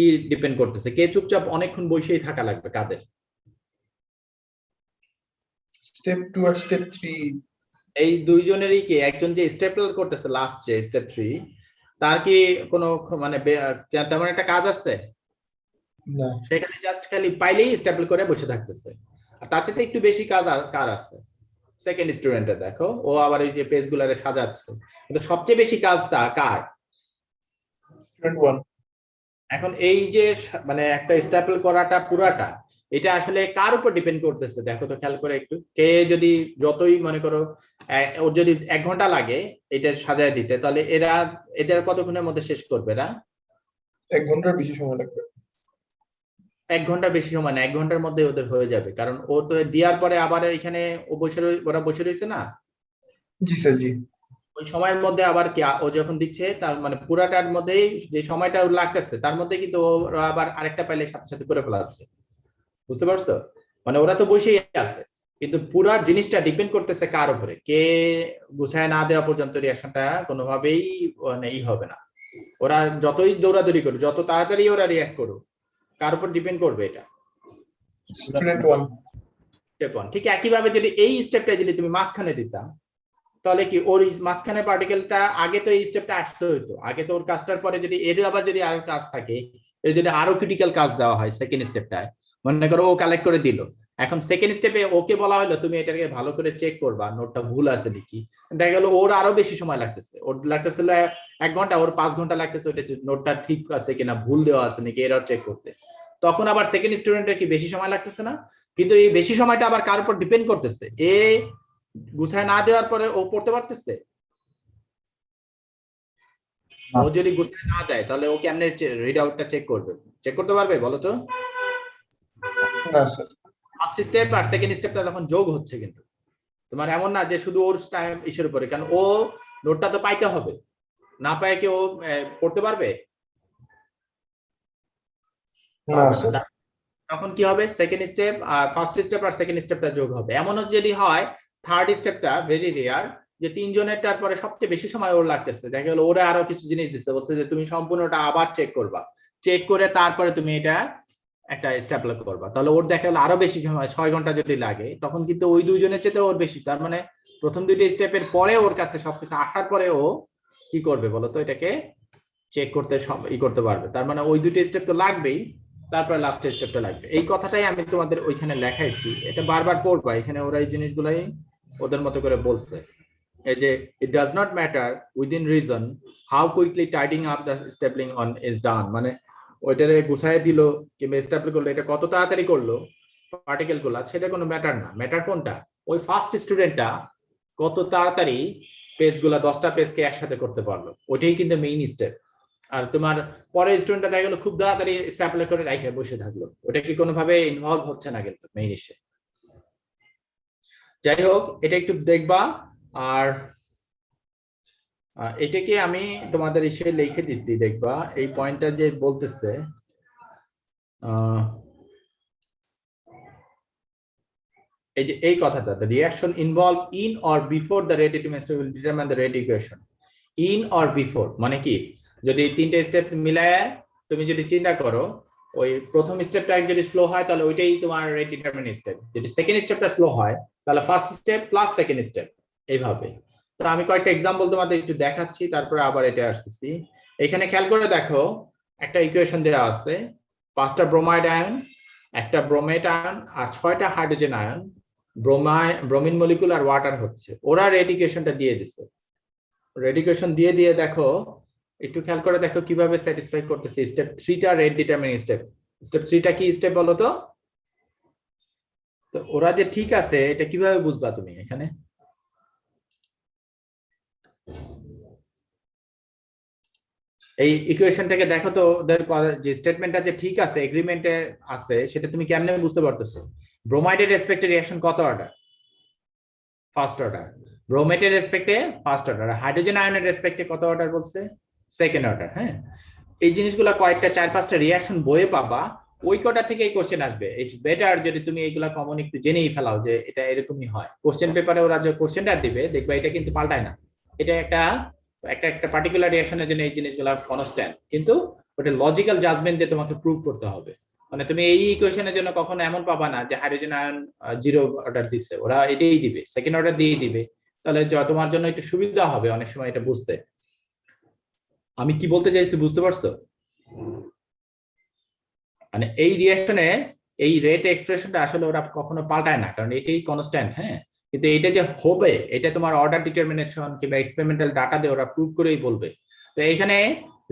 ই ডিপেন্ড করতেছে? কে চুপচাপ অনেকক্ষণ বসেই থাকা লাগবে? কাদের? স্টেপ 2 আর স্টেপ 3। এই দুইজনেরই কি একজন যে স্টেপল করতেছে লাস্ট যে স্টেপ 3, তার কি কোনো মানে তেমন একটা কাজ আছে না। সেখানে? জাস্ট খালি পাইলেই স্টেপল করে বসে থাকতেছে। আর তার চেয়ে একটু বেশি কাজ কার আছে? সেকেন্ড স্টুডেন্টে। দেখো ও আবার এই যে পেজগুলারে সাজাচ্ছে, কিন্তু সবচেয়ে বেশি কাজটা কার? স্টুডেন্ট 1। এখন এই যে মানে একটা স্টেপল করাটা পুরাটা, এটা আসলে কার উপর ডিপেন্ড করতেছে? দেখো তো খেয়াল করে একটু। কে যদি যতই মনে করো ওর যদি 1 ঘন্টা লাগে এটা সাজায় দিতে, তাহলে এদের কতক্ষণের মধ্যে শেষ করবে? এরা 1 ঘন্টার বেশি সময় লাগবে। 1 ঘন্টার বেশি সময় না, 1 ঘন্টার মধ্যে ওদের হয়ে যাবে, কারণ ও তো দেওয়ার পরে আবার এখানে ওরা বসে রয়েছে না। জি স্যার, জি। ওই সময়ের মধ্যে আবার কি ও যখন দিচ্ছে তার মানে পুরাটার মধ্যেই যে সময়টা লাগতেছে তার মধ্যে কিন্তু ওরা আবার আরেকটা পাইলে সাথে সাথে করে ফেলাচ্ছে। বুঝতে পারছো? মানে ওরা তো বসেই আছে, কিন্তু পুরা জিনিসটা ডিপেন্ড করতেছে কার উপরে? কে গুছায় না দেওয়া পর্যন্ত রিঅ্যাকশনটা কোনোভাবেই মানে ই হবে না। ওরা যতই দৌড়াদৌড়ি করুক, যত তাড়াতাড়ি ওরা রিঅ্যাক্ট করুক, কার উপর ডিপেন্ড করবে এটা? স্টুডেন্ট 1। স্টেপ 1। ঠিক একইভাবে যদি এই স্টেপটা যদি তুমি মাঝখানে দিতা, তাহলে কি ওর মাঝখানে পার্টিকেলটা আগে তো এই স্টেপটা আসতে হইতো, আগে তো ওর কাজটার পরে যদি এর আবার যদি আরো কাজ থাকে, এর যদি আরো ক্রিটিক্যাল কাজ দেওয়া হয় সেকেন্ড স্টেপটায়, মনে করো ও কালেক্ট করে দিল, এখন সেকেন্ড স্টেপে ওকে বলা হলো তুমি এটাকে ভালো করে চেক করবা নোটটা ভুল আছে নাকি। দেখা গেল ওর আরো বেশি সময় লাগতেছে, ওর লাগতেছিল 1 ঘন্টা, ওর 5 ঘন্টা লাগতেছে ওটা নোটটা ঠিক আছে কিনা, ভুল দেওয়া আছে নাকি এরর চেক করতে। তখন আবার সেকেন্ড স্টুডেন্টের কি বেশি সময় লাগতেছে না? কিন্তু এই বেশি সময়টা আবার কার উপর ডিপেন্ড করতেছে? এ গুছায় না দেওয়ার পরে ও পড়তে পারতেছে? ও যদি গুছায় না দেয় তাহলে ও কেমনে রিড আউটটা চেক করবে? চেক করতে পারবে বলো তো? না স্যার। ফার্স্ট স্টেপ আর সেকেন্ড স্টেপটা তখন যোগ হচ্ছে, কিন্তু তোমার এমন না যে শুধু ওর টাইম ইসের উপরে, কারণ ও নোটটা তো পাইতে হবে, না পায় কি ও পড়তে পারবে? না স্যার। তখন কি হবে? সেকেন্ড স্টেপ আর ফার্স্ট স্টেপ আর সেকেন্ড স্টেপটা যোগ হবে। এমনও যদি হয় থার্ড স্টেপটা ভেরি রেয়ার, যে তিনজনেরটার পরে সবচেয়ে বেশি সময় ওর লাগতেছে, দেখা গেল ওরা আরো কিছু জিনিস দিচ্ছে, বলছে যে তুমি সম্পূর্ণটা আবার চেক করবা, চেক করে তারপরে তুমি এটা একটা স্টেপ করবা, তাহলে ওর দেখা গেল আরো বেশি সময় 6 ঘন্টা যদি লাগে, তখন কিন্তু ওই দুইজনের চেয়ে ওর বেশি, তার মানে প্রথম দুইটা স্টেপের পরে ওর কাছে সবকিছু আসার পরে ও কি করবে বলতো, এটাকে চেক করতে করতে পারবে, তার মানে ওই দুইটা স্টেপ তো লাগবেই, তারপরে লাস্ট স্টেপটা লাগবে। এই কথাটাই আমি তোমাদের ওইখানে লেখাইছি, এটা বারবার পড়বা, এখানে ওরা এই জিনিসগুলাই ওদের মতো করে বলছে, এই যে it does not matter within reason how quickly tidying up the stapling on is done, মানে ওইটারে গুছায় দিল কিংবা স্টেপল করলো, এটা কত তাড়াতাড়ি করলো পার্টিকেল গুলা, সেটা কোনো ম্যাটার না, ম্যাটার কোনটা, ওই ফার্স্ট স্টুডেন্টটা কত তাড়াতাড়ি পেজ গুলা 10টা পেজকে একসাথে করতে পারলো, ওইটাই কিন্তু মেইন স্টেপ। আর তোমার পরের স্টুডেন্টটা দেখা গেলো খুব তাড়াতাড়ি স্টেপল করে রাখে বসে থাকলো, ওটা কি কোনোভাবে ইনভলভ হচ্ছে না কিন্তু মেইন স্টেপ। যাই হোক, এটা একটু দেখবা। আর এটাকে আমি তোমাদের এসে লিখে দিচ্ছি, দেখবা এই পয়েন্টটা যে বলতেছে এই যে এই কথাটা, the reaction involved in or before the rate determinant will determine the rate equation. in or before মানে কি, যদি তিনটে স্টেপ মিলায় তুমি যদি চিন্তা করো, ওই প্রথম স্টেপটা যদি স্লো হয় তাহলে ওইটাই তোমার রেট ডিটারমিনেন্ট স্টেপ, যদি সেকেন্ড স্টেপটা স্লো হয় তাহলে first step plus second step, এইভাবে। তো আমি কয়েকটা এক্সাম্পল তোমাদের একটু দেখাচ্ছি, তারপরে আবার এটা আসতেছি। এখানে খেয়াল করে দেখো, একটা ইকুয়েশন দেওয়া আছে, 5টা ব্রোমাইড আয়ন, একটা ব্রোমেট আয়ন আর 6টা হাইড্রোজেন আয়ন, ব্রোমিন মলিকুল আর ওয়াটার হচ্ছে, ওরা রেট ইকুয়েশনটা দিয়ে দিচ্ছে। রেট ইকুয়েশন দিয়ে দেখো, একটু খেয়াল করে দেখো কিভাবে স্যাটিসফাই করতেছে। স্টেপ 3টা রেট ডিটারমিনিং স্টেপ, স্টেপ 3টা কি স্টেপ বলো তো? তো ওরা যে ঠিক আছে এটা কিভাবে বুঝবা তুমি? এখানে এই ইকুয়েশন থেকে দেখো তো ওদের যে স্টেটমেন্টটা যে ঠিক আছে, এগ্রিমেন্টে আছে, সেটা তুমি কেমনে বুঝতে পারতেছো? ব্রোমাইডের রেসপেক্টে রিঅ্যাকশন কত অর্ডার? First order. ব্রোমেটের রেসপেক্টে ফার্স্ট অর্ডার। হাইড্রোজেন আয়নের রেসপেক্টে কত অর্ডার বলছে? Second order. হ্যাঁ, এই জিনিসগুলো কয়েকটা 4-5টা রিঅ্যাকশন বইয়ে পাবা, ওই কটা থেকে এই কোশ্চেন আসবে। ইটস বেটার যদি তুমি এইগুলা কমন একটু জেনেই ফেলাও যে এটা এরকমই হয়। কোশ্চেন পেপারে ওরা যে কোশ্চেনটা দিবে দেখবা এটা কিন্তু পাল্টায় না, এটা একটা পার্টিকুলার রিঅ্যাকশনের জন্য এই জিনিসগুলো কনস্ট্যান্ট, কিন্তু ওটা লজিক্যাল জাজমেন্ট দিয়ে তোমাকে প্রুভ করতে হবে। মানে তুমি এই ইকুয়েশনের জন্য কখনো এমন পাবা না যে হাইড্রোজেন আয়ন 0 অর্ডার দিচ্ছে, ওরা এটাই দিবে, সেকেন্ড অর্ডার দিয়ে দিবে। তাহলে তোমার জন্য একটু সুবিধা হবে অনেক সময় এটা বুঝতে। আমি কি বলতে চাইছি বুঝতে পারছো? মানে এই রিঅ্যাকশনে এই রেট এক্সপ্রেশনটা আসলে ওরা কখনো পাল্টায় না, কারণ এটাই কনস্ট্যান্ট। হ্যাঁ, কিন্তু এটা যে হবে এটা তোমার অর্ডার ডিটারমিনেশন কিংবা এক্সপেরিমেন্টাল ডাটা দিয়ে ওরা প্রুভ করেই বলবে। তো এইখানে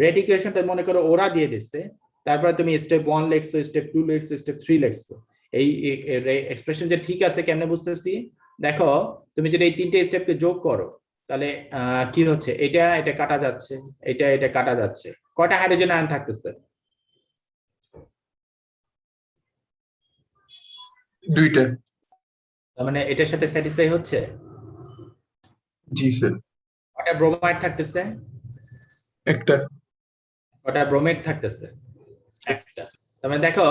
রেট ইকুয়েশনটা মনে করো ওরা দিয়ে দিচ্ছে, তারপরে তুমি স্টেপ 1 লিখছো, স্টেপ 2 লিখছো, স্টেপ 3 লিখছো। এই এক্সপ্রেশন যে ঠিক আছে কেমনে বুঝতেছি? দেখো তুমি যদি এই তিনটে স্টেপকে যোগ করো তাহলে কি হচ্ছে, এটা কাটা যাচ্ছে, এটা কাটা যাচ্ছে। কয়টা হাইড্রোজেন আয়ন থাকতেছে? 2টা। তার মানে এটার সাথে স্যাটিসফাই হচ্ছে? জি স্যার। কয়টা ব্রোমাইড থাকতেছে? একটা। কয়টা ব্রোমেট থাকতেছে? একটা। তার মানে দেখো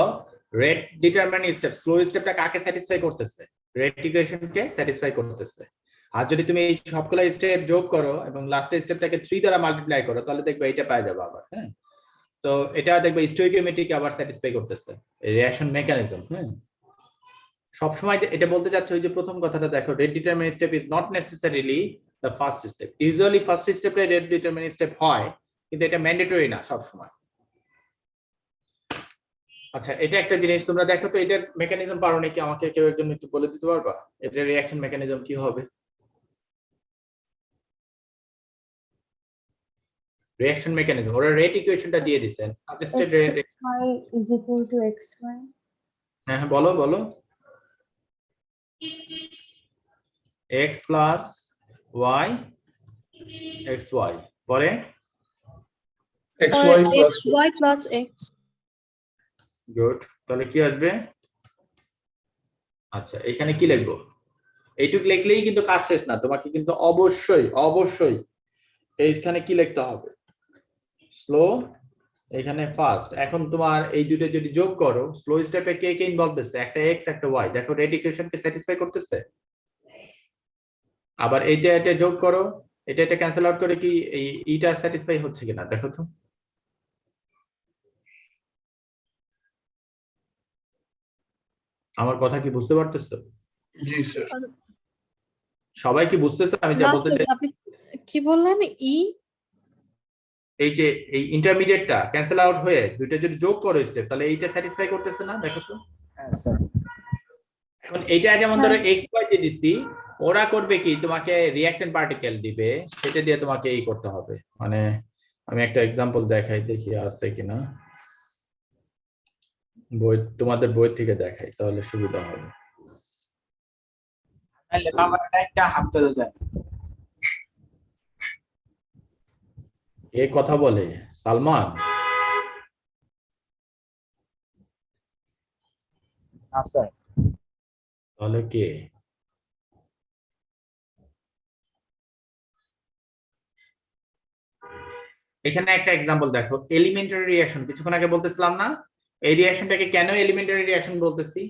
রেট ডিটারমিনিং স্টেপ, স্লো স্টেপটা কাকে স্যাটিসফাই করতেছে? রেট ইকুয়েশনকে স্যাটিসফাই করতেছে। আর যদি তুমি এই সবগুলো স্টেপ যোগ করো এবং লাস্টের স্টেপটাকে 3 দ্বারা মাল্টিপ্লাই করো তাহলে দেখবে এটা পাওয়া যাবে আবার। হ্যাঁ, তো এটা দেখবে স্টোইকিওমেট্রিক আবার স্যাটিসফাই করতেছে, রিঅ্যাকশন মেকানিজম। হ্যাঁ, সবসময় এটা বলতে চাচ্ছে ওই যে প্রথম কথাটা দেখো, rate determining step is not necessarily the first step. Usually first স্টেপে রেট ডিটারমিনিং স্টেপ হয়, কিন্তু এটা ম্যান্ডেটরি না সবসময়। আচ্ছা, এটা একটা জিনিস তোমরা দেখো তো, এটার মেকানিজম পারো নাকি আমাকে কেউ একজন একটু বলে দিতে পারবা? এটার রিঅ্যাকশন মেকানিজম কি হবে? রিঅ্যাকশন মেকানিজম ওরা রেট ইকুয়েশনটা দিয়ে দিবেন, suggested rate y is equal to xy. হ্যাঁ বলো বলো। x plus y xy পরে xy plus y plus x. Good, তাহলে কি আসবে? আচ্ছা, এখানে কি লিখবো? এইটুক লিখলেই কিন্তু কাজ শেষ না, তোমাকে কিন্তু অবশ্যই এইখানে কি লিখতে হবে? স্লো, এখানে ফাস্ট। এখন তোমার এই দুটো যদি যোগ করো, স্লো স্টেপে কে কে ইনভলভ আছে? একটা x একটা y। দেখো রেট ইকুয়েশনকে স্যাটিসফাই করতেছে? আবার এইটা এটা যোগ করো, এটা এটা ক্যান্সেল আউট করে কি এই ইটা স্যাটিসফাই হচ্ছে কিনা দেখো তো। আমার কথা কি বুঝতে পারতেছো? জি স্যার। সবাই কি বুঝতেছো আমি যা না বলতে স্যার, চাই? আপনি কি বললেন? এই যে এই ইন্টারমিডিয়েটটা ক্যান্সেল আউট হয়ে দুইটা যদি যোগ করো স্টেপ, তাহলে এইটা স্যাটিসফাই করতেছে না দেখো তো। হ্যাঁ স্যার। এখন এইটা যেমন হ্যাঁ। ধরো এক্স ওয়াই যে দিছি, ওরা করবে কি তোমাকে রিঅ্যাক্টেন্ট পার্টিকেল দিবে, সেটা দিয়ে তোমাকে এই করতে হবে। মানে আমি একটা এক্সাম্পল দেখাই, দেখি আছে কিনা বই, তোমাদের বই থেকে দেখাই তাহলে সুবিধা হবে। তাহলে নাম্বারটা একটা হাত ধরে যায়। কে কথা বলে? সালমান? না স্যার। তাহলে কে? এখানে একটা এক্সাম্পল দেখো, এলিমেন্টারি রিঅ্যাকশন কিছুক্ষণ আগে বলতেছিলাম না, এই রিঅ্যাকশনটাকে কেন এলিমেন্টারি রিঅ্যাকশন বলতেছি?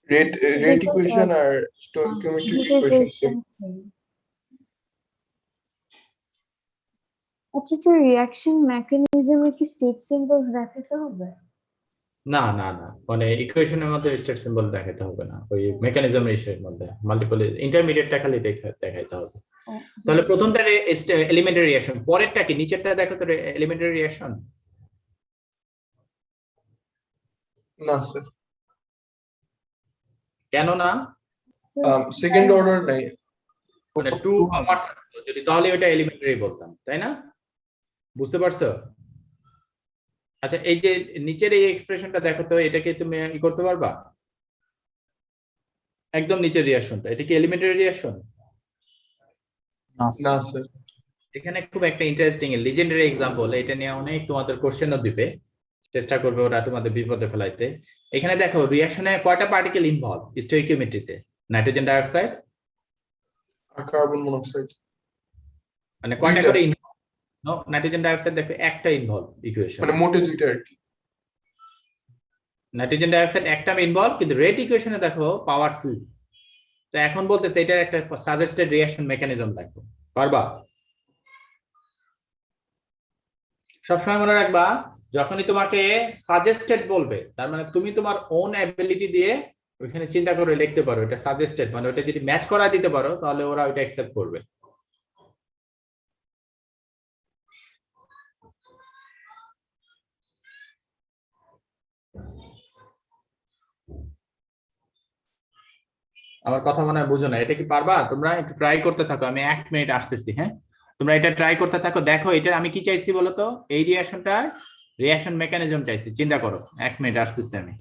রেট ইকুয়েশন আর স্টোইকিওমেট্রিক ইকুয়েশন সেম। আচ্ছা স্যার, রিঅ্যাকশন মেকানিজমে কি স্টেট সিম্বলস দেখাতে হবে? না না না, মানে ইকুয়েশনের মধ্যে স্টেট সিম্বল দেখাতে হবে না, ওই মেকানিজম এর মধ্যে মাল্টিপল ইন্টারমিডিয়েটটা খালি দেখাইতে হবে। তাহলে প্রথমটা এলিমেন্টারি রিঅ্যাকশন, পরেরটা কি নিচেরটা দেখো তো এলিমেন্টারি রিঅ্যাকশন? না স্যার, কেন না? সেকেন্ড অর্ডার নাই। মানে টু পাওয়ার থাকতো যদি, তাহলে ওটা এলিমেন্টারি বলতাম, তাই না? বুঝতে পারছো? আচ্ছা এই যে নিচের এই এক্সপ্রেশনটা দেখো তো, এটাকে তুমি ই করতে পারবা? একদম নিচের রিঅ্যাকশনটা, এটা কি এলিমেন্টারি রিঅ্যাকশন? না স্যার। এখানে খুব একটা ইন্টারেস্টিং লিজেন্ডারি এক্সাম্পল, এটা নিয়ে অনেক তোমাদের কোশ্চেনও দিবে, চেষ্টা করবে ওরা তোমাদের বিপদে ফেলাইতে। এখানে দেখো রিঅ্যাকশনে কয়টা পার্টিকেল ইনভলভ স্টোইকিওমেট্রিতে? নাইট্রোজেন ডাইঅক্সাইড আর কার্বন মনোক্সাইড মানে কয়টা দুইটা। করে ইনভলভ? নাইট্রোজেন ডাইঅক্সাইড দেখো একটা ইনভলভ ইকুয়েশন, মানে মোটে দুইটা আর কি। নাইট্রোজেন ডাইঅক্সাইড একটা ইনভলভ, কিন্তু রেট ইকুয়েশনে দেখো পাওয়ার 2। তো এখন বলতেছে এটার একটা সাজেস্টেড রিঅ্যাকশন মেকানিজম দেখো, পারবা? সবসময় মনে রাখবা, যখনই তোমাকে সাজেস্টেড বলবে তার মানে তুমি তোমার ওন অ্যাবিলিটি দিয়ে ওইখানে চিন্তা করে লিখতে পারো এটা সাজেস্টেড, মানে ওটা যদি ম্যাচ করা দিতে পারো তাহলে ওরা ওইটা অ্যাকসেপ্ট করবে। আমার কথা মনে হয় বুঝো না, এটা কি পারবা? তোমরা একটু ট্রাই করতে থাকো, আমি 1 মিনিট আসতেছি। হ্যাঁ, তোমরা এটা ট্রাই করতে থাকো, দেখো এটা আমি কি চাইছি বলো তো, এই রিঅ্যাকশনটা রিঅ্যাকশন মেকানিজম চাইছি, চিন্তা করো। 1 মিনিট আসতেছি আমি।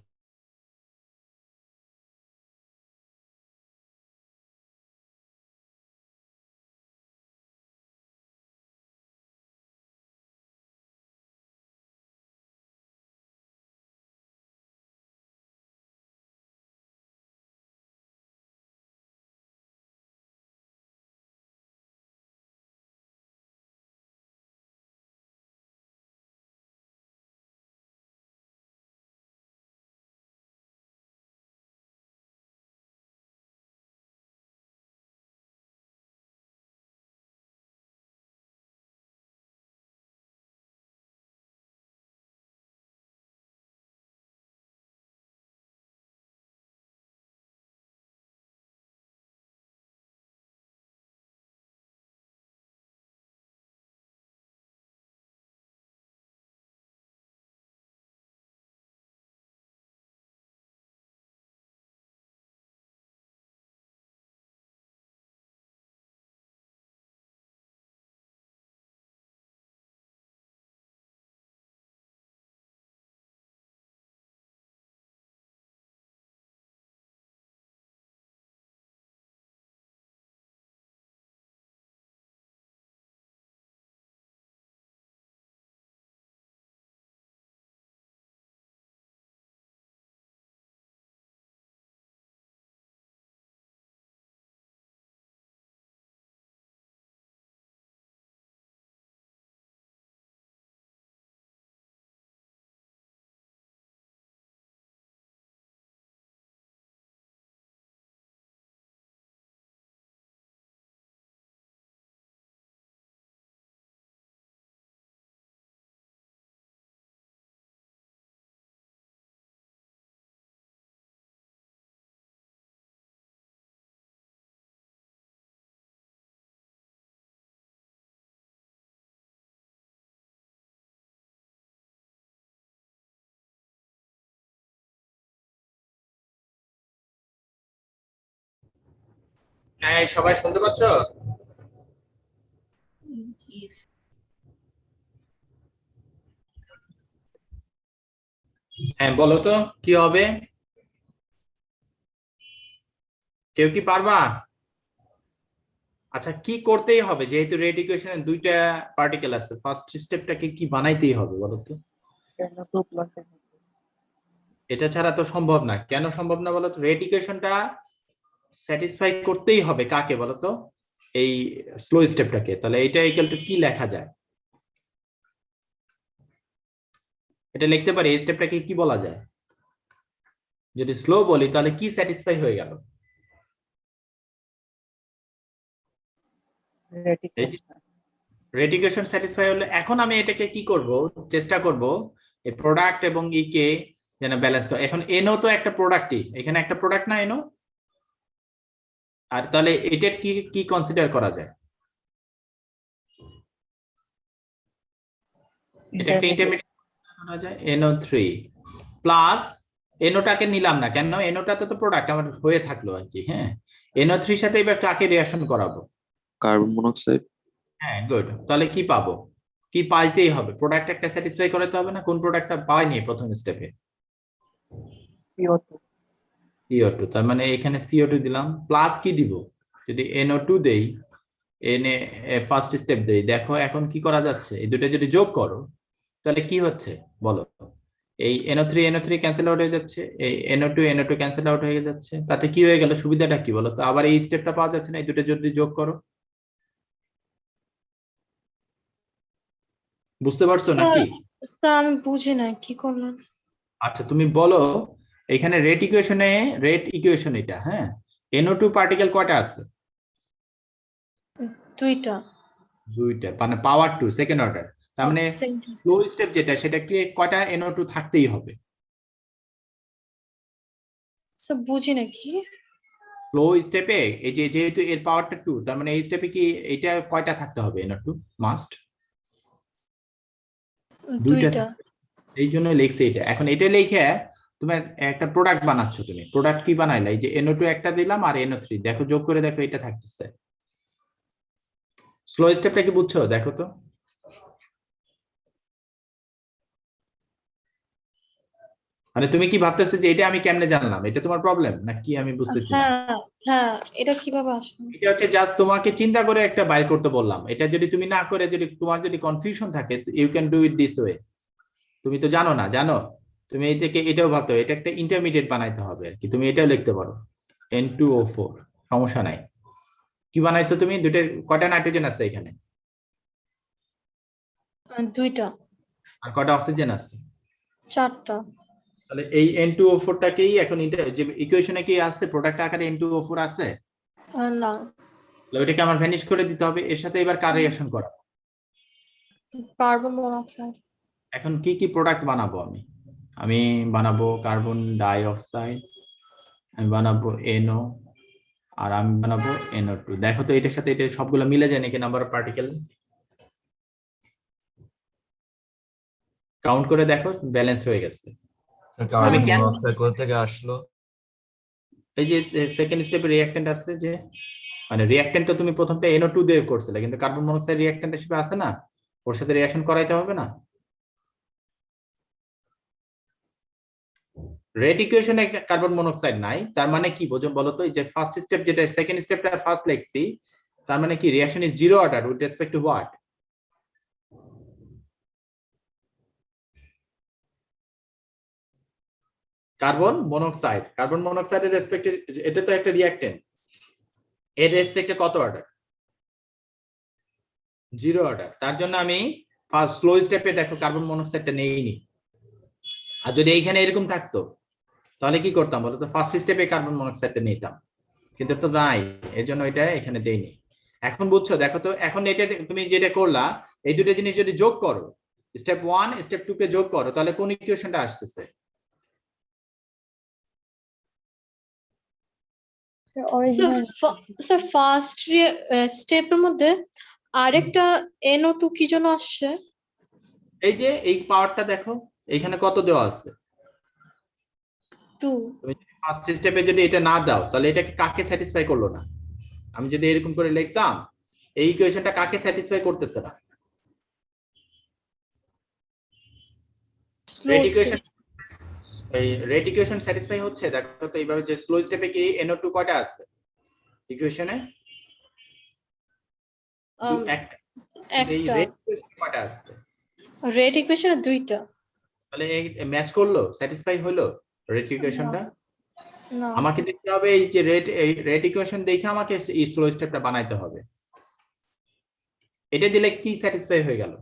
হ্যাঁ, সবাই শুনতে পাচ্ছ? জি হ্যাঁ, বলো তো কি হবে? কেউ কি পারবা? আচ্ছা, কি করতেই হবে যেহেতু রেট ইকুয়েশনে দুইটা পার্টিকেল আছে, ফার্স্ট স্টেপটাকে কি বানাইতেই হবে বলো তো? এটা ছাড়া তো সম্ভব না। কেন সম্ভব না বলো তো? রেট ইকুয়েশনটা স্যাটিসফাই করতেই হবে কাকে বলো তো? এই স্লো স্টেপটাকে। তাহলে এটা ইকুয়াল টু কি লেখা যায়? এটা লিখতে পারি এই স্টেপটাকে কি বলা যায়? যদি স্লো বলি তাহলে কি স্যাটিসফাই হয়ে গেল? রেট ইকুয়েশন স্যাটিসফাই হলে এখন আমি এটাকে কি করব? চেষ্টা করব এই প্রোডাক্ট এবং ই কে যেন ব্যালেন্স করে। এখন এনও তো একটা প্রোডাক্টই, এখানে একটা প্রোডাক্ট না এনও? আর তাহলে এটার কি কি কনসিডার করা যায়? এটা একটা ইন্টারমিডিয়েট করা যায়। NO3 প্লাস এনওটাকে নিলাম না কেন? এনওটা তো প্রোডাক্ট আমার হয়ে থাকলো আর কি। হ্যাঁ, NO3 সাথে এবার কাকে রিঅ্যাকশন করাবো? Carbon monoxide. হ্যাঁ, গুড। তাহলে কি পাবো? কি পাইতেই হবে, প্রোডাক্ট একটা স্যাটিসফাই করাতে হবে না? কোন প্রোডাক্টটা পাইনি প্রথম স্টেপে? CO2। তার মানে এখানে CO2 দিলাম, প্লাস কি দিব? যদি NO2 দেই, এনে ফার্স্ট স্টেপ দেই, দেখো এখন কি করা যাচ্ছে? এই দুটো যদি যোগ করো তাহলে কি হচ্ছে বলো? এই NO3 ক্যান্সেল আউট হয়ে যাচ্ছে, এই NO2 ক্যান্সেল আউট হয়ে যাচ্ছে। তাতে কি হয়ে গেল? সুবিধাটা কি বলো তো? আবার এই স্টেপটা পাওয়া যাচ্ছে না, এই দুটো যদি যোগ করো। বুঝতে পারছো নাকি? স্যার আমি বুঝি না কি করলেন। আচ্ছা, তুমি বলো এখানে রেট ইকুয়েশন এটা, হ্যাঁ, NO2 পার্টিকেল কয়টা আছে? দুইটা। দুইটা, মানে পাওয়ার 2 সেকেন্ড অর্ডার। তার মানে স্লো স্টেপ যেটা, সেটা কি কয়টা NO2 থাকতেই হবে? স্যার বুঝি না কি। স্লো স্টেপে এই যে যেহেতু এর পাওয়ারটা 2, তার মানে এই স্টেপে কি এটা কয়টা থাকতে হবে? NO2 মাস্ট দুইটা। দুইটা। এই জন্য লিখছে এটা। এখন এটা লিখে তোমার একটা প্রোডাক্ট বানাচ্ছ। তুমি প্রোডাক্ট কি বানাইলা? এই যে NO2 একটা দিলাম আর NO3, দেখো যোগ করে দেখো এটা থাকতেছে। স্লো স্টেপটা কি বুঝছো? দেখো তো। মানে তুমি কি ভাবতেছো যে এটা আমি কেমনে জানলাম? এটা তোমার প্রবলেম নাকি? আমি বুঝতেছি না। হ্যাঁ হ্যাঁ, এটা কিভাবে আসলো? এটা হচ্ছে জাস্ট তোমাকে চিন্তা করে একটা বাইর করতে বললাম। এটা যদি তুমি না করে, যদি তোমার যদি কনফিউশন থাকে, you can do it this way. তুমি তো জানো না, জানো? তুমি এই থেকে এটাও ভাবতে হবে, এটা একটা ইন্টারমিডিয়েট বানাইতে হবে আর কি। তুমি এটাও লিখতে পারো N2O4, সমস্যা নাই। কি বানাইছো তুমি? দুটো কয়টা নাইট্রোজেন আছে এখানে? দুইটা। আর কয়টা অক্সিজেন আছে? চারটা। তাহলে এই N2O4টাকেই এখন যে ইকুয়েশনে কি আছে? প্রোডাক্ট আকারে N2O4 আছে? না। তাহলে ওইটাকে আমার ভ্যানিশ করে দিতে হবে। এর সাথে এবার কার রিঅ্যাকশন করা? Carbon monoxide. এখন কি কি প্রোডাক্ট বানাবো আমি? আমি বানাবো কার্বন ডাই অক্সাইড, আমি বানাবো NO, আর আমি বানাবো NO2। দেখো তো এটার সাথে এটা সবগুলো মিলে যায় নাকি? নাম্বার অফ পার্টিকেল কাউন্ট করে দেখো, ব্যালেন্স হয়ে গেছে। কার্বন কেন- মনোক্সাইড কোথা থেকে আসলো? এই যে সেকেন্ড স্টেপে রিঅ্যাকট্যান্ট আছে যে, মানে রিঅ্যাকট্যান্ট তো তুমি প্রথমটা NO2 দিয়ে করছিলে, কিন্তু কার্বন মনোক্সাইড রিঅ্যাকট্যান্ট হিসেবে আছে না? ওর সাথে রিঅ্যাকশন করাইতে হবে না? রেট ইকুয়েশনে কার্বন মনোক্সাইড নাই, তার মানে কি বোঝো বলো তো? এই যে ফার্স্ট স্টেপ যেটা, সেকেন্ড স্টেপটা ফার্স্ট লিখছি, তার মানে কি reaction is zero order with respect to what? Carbon মনোক্সাইডের রেসপেক্টে এটা তো একটা রিঅ্যাকট্যান্ট, এর রেসপেক্টে কত অর্ডার? Zero order. তার জন্য আমি ফার্স্ট স্লো স্টেপে দেখো কার্বন মনোক্সাইডটা নেইনি। আর যদি এইখানে এরকম থাকতো তাহলে কি করতাম বলো তো? ফার্স্ট স্টেপে কার্বন মনোক্সাইডটা নিতাম, কিন্তু তো নাই, এর জন্য এটা এখানে দেইনি। এখন বুঝছো? দেখো তো এখন এটা তুমি যেটা করলা, এই দুটো জিনিস যদি যোগ করো, স্টেপ 1 স্টেপ 2 কে যোগ করো, তাহলে কোন ইকুয়েশনটা আসছে? স্যার ফার্স্ট স্টেপের মধ্যে আরেকটা NO2 কি জন্য আসছে? এই যে এই পাওয়ারটা দেখো এখানে কত দেওয়া আছে? 2। তুমি ফার্স্ট স্টেপে যদি এটা না দাও তাহলে এটাকে কাকে স্যাটিসফাই করলো না? আমি যদি এরকম করে লিখতাম, এই ইকুয়েশনটা কাকে স্যাটিসফাই করতেছে না? স্লো স্টেপ এই রেট ইকুয়েশন স্যাটিসফাই হচ্ছে? দেখো তো এইভাবে যে স্লো স্টেপে কি NO2 কয়টা আছে ইকুয়েশনে? একটা। এই একটা রেট ইকুয়েশনে কয়টা আছে? রেট ইকুয়েশনে দুইটা। তাহলে এই ম্যাচ করলো, স্যাটিসফাই হলো রেট ইকুয়েশনটা? না আমাকে দেখতে হবে এই যে রেট ইকুয়েশন দেখে আমাকে এই স্লো স্টেপটা বানাইতে হবে। এটা দিলে কি স্যাটিসফাই হয়ে গেল?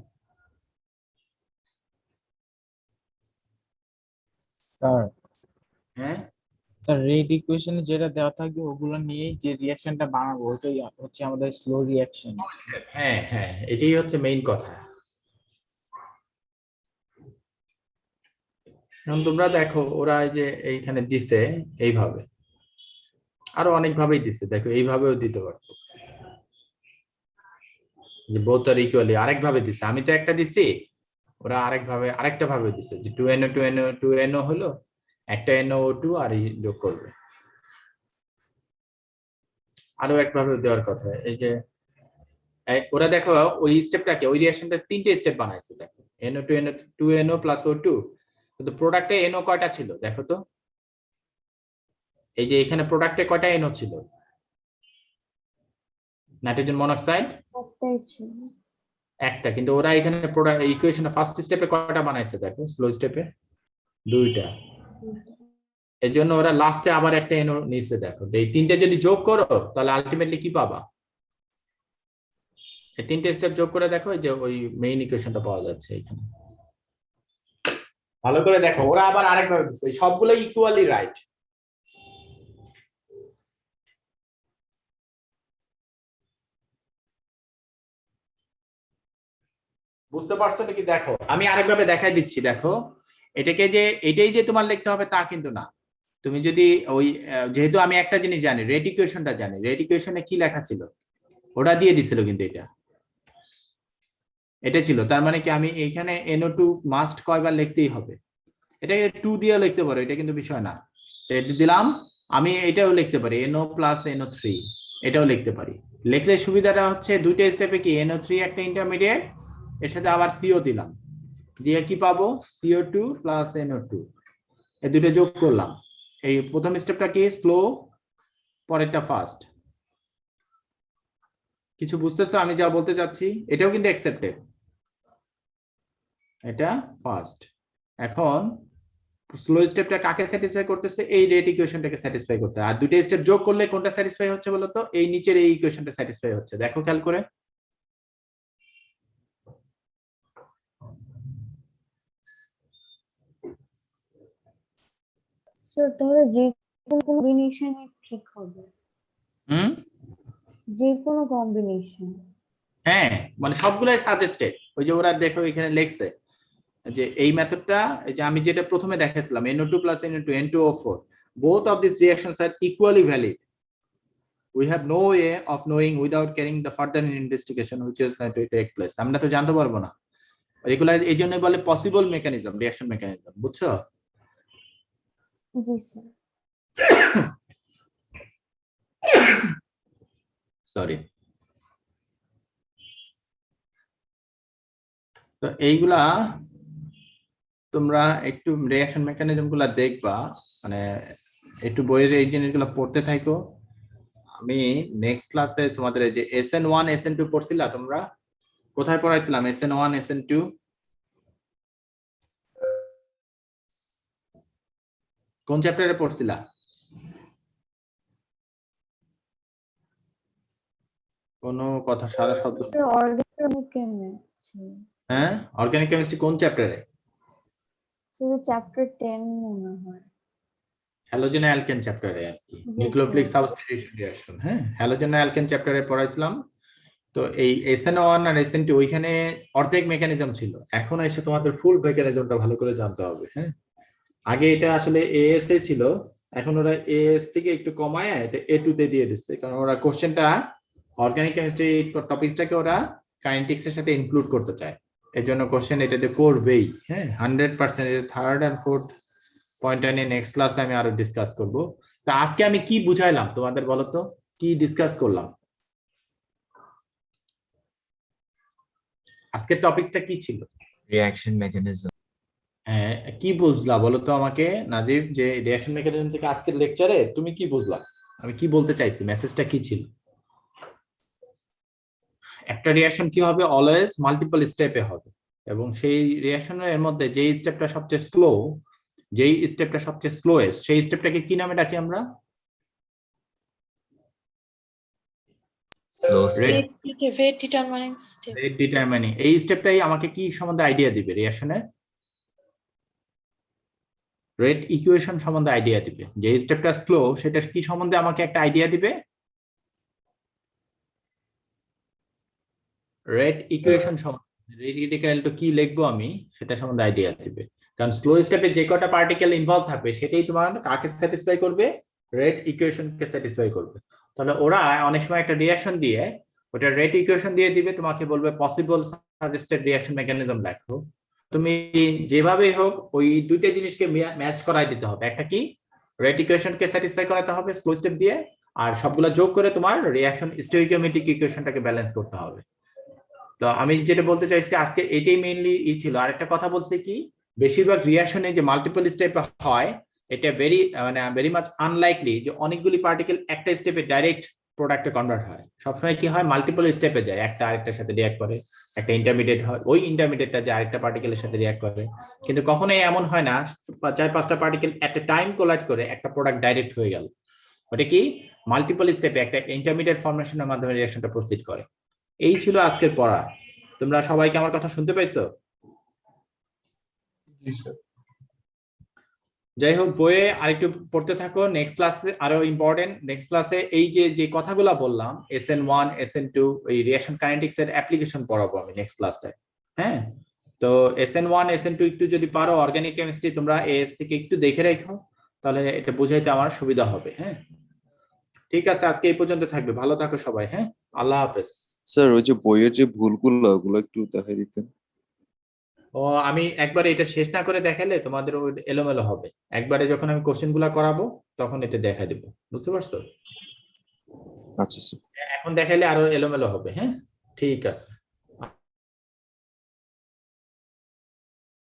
স্যার হ্যাঁ, স্যার রেট ইকুয়েশনে যেটা দেওয়া থাকবে ওগুলো নিয়েই যে রিঅ্যাকশনটা বানাবো ওইটাই হচ্ছে আমাদের স্লো রিঅ্যাকশন। হ্যাঁ হ্যাঁ, এটাই হচ্ছে মেইন কথা। এখন তোমরা দেখো ওরা এই যে এইখানে দিছে এইভাবে, আরো অনেক ভাবেই দিছে, দেখো এইভাবেও দিতে পারতো, যে বোথ আর ইকুয়ালি আরেক ভাবে দিছে। আমি তো একটা দিছি, ওরা আরেক ভাবে আরেকটা ভাবে দিছে যে 2NO 2NO 2NO হলো, একটা NO2 আর যোগ করবে। আরো একভাবে দেওয়ার কথা, এই যে ওরা দেখো ওই স্টেপটাকে, ওই রিঅ্যাকশনটা তিনটে স্টেপ বানাইছে। দেখো NO 2NO 2NO plus O2, কিন্তু প্রোডাক্টে NO কয়টা ছিল দেখো তো? এই যে এখানে প্রোডাক্টে কয়টা NO ছিল? নাইট্রোজেন মনোক্সাইড একটাই ছিল। একটা, কিন্তু ওরা এখানে প্রোডাক্ট ইকুয়েশনে ফার্স্ট স্টেপে কয়টা বানাইছে দেখো, স্লো স্টেপে দুইটা। এর জন্য ওরা লাস্টে আবার একটা NO নিচে। দেখো এই তিনটে যদি যোগ করো তাহলে আলটিমেটলি কি পাবা? এই তিনটে স্টেপ যোগ করে দেখো, এই যে ওই মেইন ইকুয়েশনটা পাওয়া যাচ্ছে এখানে। ভালো করে দেখো, ওরা আবার আরেকভাবে দিচ্ছে, সবগুলো ইকুয়ালি রাইট। বুঝতে পারছো নাকি? দেখো আমি আরেকভাবে দেখাই দিচ্ছি। দেখো এটাকে যে এটাই যে তোমার লিখতে হবে তা কিন্তু না। তুমি যদি ওই যেহেতু আমি একটা জিনিস জানি, রেট ইকুয়েশনটা জানি, রেট ইকুয়েশনে কি লেখা ছিল ওটা দিয়ে দিছিল, কিন্তু এটা ছিল। তার মানে কি আমি এইখানে NO2 মাস্ট কয়বার লিখতেই হবে, এটাকে 2 দিয়ে লিখতে পারো, এটা কিন্তু বিষয় না। এটা দিলাম, আমি এটাও লিখতে পারি NO প্লাস NO3, এটাও লিখতে পারি। লিখলে সুবিধাটা হচ্ছে দুইটা স্টেপে কি NO3 একটা ইন্টারমিডিয়েট, এর সাথে আবার CO দিলাম, দিয়ে কি পাবো? CO2 প্লাস NO2, এই দুটো যোগ করলাম। এই প্রথম স্টেপটা কি স্লো, পরেরটা ফাস্ট। কিছু বুঝতেছো আমি যা বলতে চাচ্ছি? এটাও কিন্তু অ্যাকসেপ্টেড, এটা ফাস্ট। এখন স্লো স্টেপটা কাকে স্যাটিসফাই করতেছে? এই রেট ইকুয়েশনটাকে স্যাটিসফাই করতে। আর দুটো স্টেপ যোগ করলে কোনটা স্যাটিসফাই হচ্ছে বলো তো? এই নিচের এই ইকুয়েশনটা স্যাটিসফাই হচ্ছে। দেখো খেয়াল করে। স্যার তাহলে যে কোনো কম্বিনেশনে ঠিক হবে, হুম, যে কোনো কম্বিনেশন। হ্যাঁ মানে সবগুলাই সাজেস্টেড। ওই যে ওরা দেখো এখানে লেখছে যে এই মেথডটা, এই যে আমি যেটা প্রথমে দেখাইছিলাম NO2 plus NO2 N2O4, both of these reactions are equally valid. We have no way of knowing without carrying the further investigation which is going to take place. আমরা তো জানতে পারবো না, এগুলা এই জন্য বলে পসিবল মেকানিজম, রিঅ্যাকশন মেকানিজম। বুঝছো? জি স্যার। সরি। তো এইগুলা তোমরা একটু রিঅ্যাকশন মেকানিজম গুলা দেখবা, মানে একটু বইয়ের এই জিনিসগুলো পড়তে থাকো। আমি নেক্সট ক্লাসে তোমাদের এই যে SN1 SN2 পড়ছিলা তোমরা? কোথায় পড়াইছিলাম SN1 SN2? কোন চ্যাপ্টারে পড়ছিলা? কোনো কথা সারা শব্দ। Organic chemistry. হ্যাঁ, অর্গানিক কেমিস্ট্রি কোন চ্যাপ্টারে? স্যার চ্যাপ্টার 10 মনে হয়। হ্যালোজেন অ্যালকেন চ্যাপ্টারে আর কি, Yes, nucleophilic sir. Substitution reaction. হ্যাঁ, হ্যালোজেন অ্যালকেন চ্যাপ্টারে পড়াইছিলাম। তো এই SN1 আর SN2 ওইখানে অর্ধেক মেকানিজম ছিল, এখন এসে তোমাদের ফুল মেকানিজমটা ভালো করে জানতে হবে। হ্যাঁ, আগে এটা আসলে AS এ ছিল, এখন ওরা AS থেকে একটু কমায় এটা A2 তে দিয়ে দিচ্ছে, কারণ ওরা কোশ্চেনটা অর্গানিক কেমিস্ট্রি টপিকসটাকে ওরা কাইনেটিক্স এর সাথে ইনক্লুড করতে চায়। এর জন্য কোশ্চেন এটাতে করবেই। হ্যাঁ, 100%। থার্ড এন্ড ফোর্থ পয়েন্টটা নিয়ে নেক্সট ক্লাসে আমি আরো ডিসকাস করব। তো আজকে আমি কি বুঝাইলাম তোমাদের বলো তো, কি ডিসকাস করলাম? আজকের টপিকসটা কি ছিল? reaction mechanism. কি বুঝলা বলো তো আমাকে নাজিব, যে রিঅ্যাকশন মেকানিজম থেকে আজকের লেকচারে তুমি কি বুঝলা, আমি কি বলতে চাইছি, মেসেজটা কি ছিল? একটা রিঅ্যাকশন কি হবে, অলওয়েজ মাল্টিপল স্টেপে হবে, এবং সেই রিঅ্যাকশনের মধ্যে যেই স্টেপটা সবচেয়ে স্লোয়েস্ট সেই স্টেপটাকে কি নামে ডাকি আমরা? Slow step. rate determining step. Rate determining. এই স্টেপটাই আমাকে কি সম্বন্ধে আইডিয়া দিবে? রিঅ্যাকশনের রেট ইকুয়েশন সম্বন্ধে আইডিয়া দিবে। যে স্টেপটা স্লো সেটা কি সম্বন্ধে আমাকে একটা আইডিয়া দিবে? রেট ইকুয়েশন সম্বন্ধে, রেট ইকুয়াল টু কি লিখবো আমি সেটা সম্বন্ধে আইডিয়া দিবে। কারণ স্লো স্টেপে যে কটা পার্টিকেল ইনভলভ থাকবে সেটাই তোমার কাকে স্যাটিসফাই করবে? রেট ইকুয়েশনকে স্যাটিসফাই করবে। তাহলে ওরা অনেক সময় একটা রিঅ্যাকশন দিয়ে ওটা রেট ইকুয়েশন দিয়ে দিবে, তোমাকে বলবে পসিবল সাজেস্টেড রিঅ্যাকশন মেকানিজম লেখো। তুমি যেভাবেই হোক ওই দুইটা জিনিসকে ম্যাচ করাই দিতে হবে। একটা কি, রেট ইকুয়েশনকে স্যাটিসফাই করাতে হবে স্লো স্টেপ দিয়ে, আর সবগুলা যোগ করে তোমার রিঅ্যাকশন স্টোইকিওমেট্রিক ইকুয়েশনটাকে ব্যালেন্স করতে হবে। তো আমি যেটা বলতে চাইছি আজকে এটাই মেইনলি ছিল। আরেকটা কথা বলছি কি, বেশিরভাগ রিঅ্যাকশনে যে মাল্টিপল স্টেপ হয় এটা ভেরি মাচ আনলাইকলি যে অনেকগুলি পার্টিকেল একটা স্টেপে ডাইরেক্ট প্রোডাক্টে কনভার্ট হয়। সবসময় কি হয়, মাল্টিপল স্টেপে যায়, একটা আরেকটার সাথে রিঅ্যাক্ট করে, একটা ইন্টারমিডিয়েট হয়, ওই ইন্টারমিডিয়েটটা যে আরেকটা পার্টিকেলের সাথে রিঅ্যাক্ট করে। কিন্তু কখনোই এমন হয় না 4-5টা particle at a time collide করে একটা প্রোডাক্ট ডাইরেক্ট হয়ে গেল। ওটা কি, মাল্টিপল স্টেপে একটা ইন্টারমিডিয়েট ফরমেশনের মাধ্যমে রিঅ্যাকশনটা প্রসিড করে। এই ছিল আজকের পড়া। তোমরা সবাই কি আমার কথা শুনতে পাইছো? জি স্যার। যাই হোক, বইয়ে আরেকটু পড়তে থাকো। নেক্সট ক্লাসে আরো ইম্পর্টেন্ট, নেক্সট ক্লাসে এই যে কথাগুলো বললাম SN1 SN2 এই রিঅ্যাকশন কাইনেটিক্স এর অ্যাপ্লিকেশন পড়াবো আমি নেক্সট ক্লাসটায়। হ্যাঁ, তো SN1 SN2 একটু যদি পারো অর্গানিক কেমিস্ট্রি তোমরা এস থেকে একটু দেখে রাখো, তাহলে এটা বুঝাইতে আমার সুবিধা হবে। হ্যাঁ, ঠিক আছে, আজকে এই পর্যন্ত থাকবে। ভালো থাকো সবাই। হ্যাঁ, আল্লাহ হাফেজ। স্যার ওই যে বইয়ের যে ভুলগুলো ওগুলো একটু দেখাই দিতেন। ও, আমি একবারে এটা শেষ না করে দেখালে তোমাদের ওই এলোমেলো হবে। একবারে যখন আমি কোশ্চেন গুলা করাবো তখন এটা দেখা দিব, বুঝতে পারছো? আচ্ছা স্যার। এখন দেখাইলে আরো এলোমেলো হবে। হ্যাঁ, ঠিক আছে।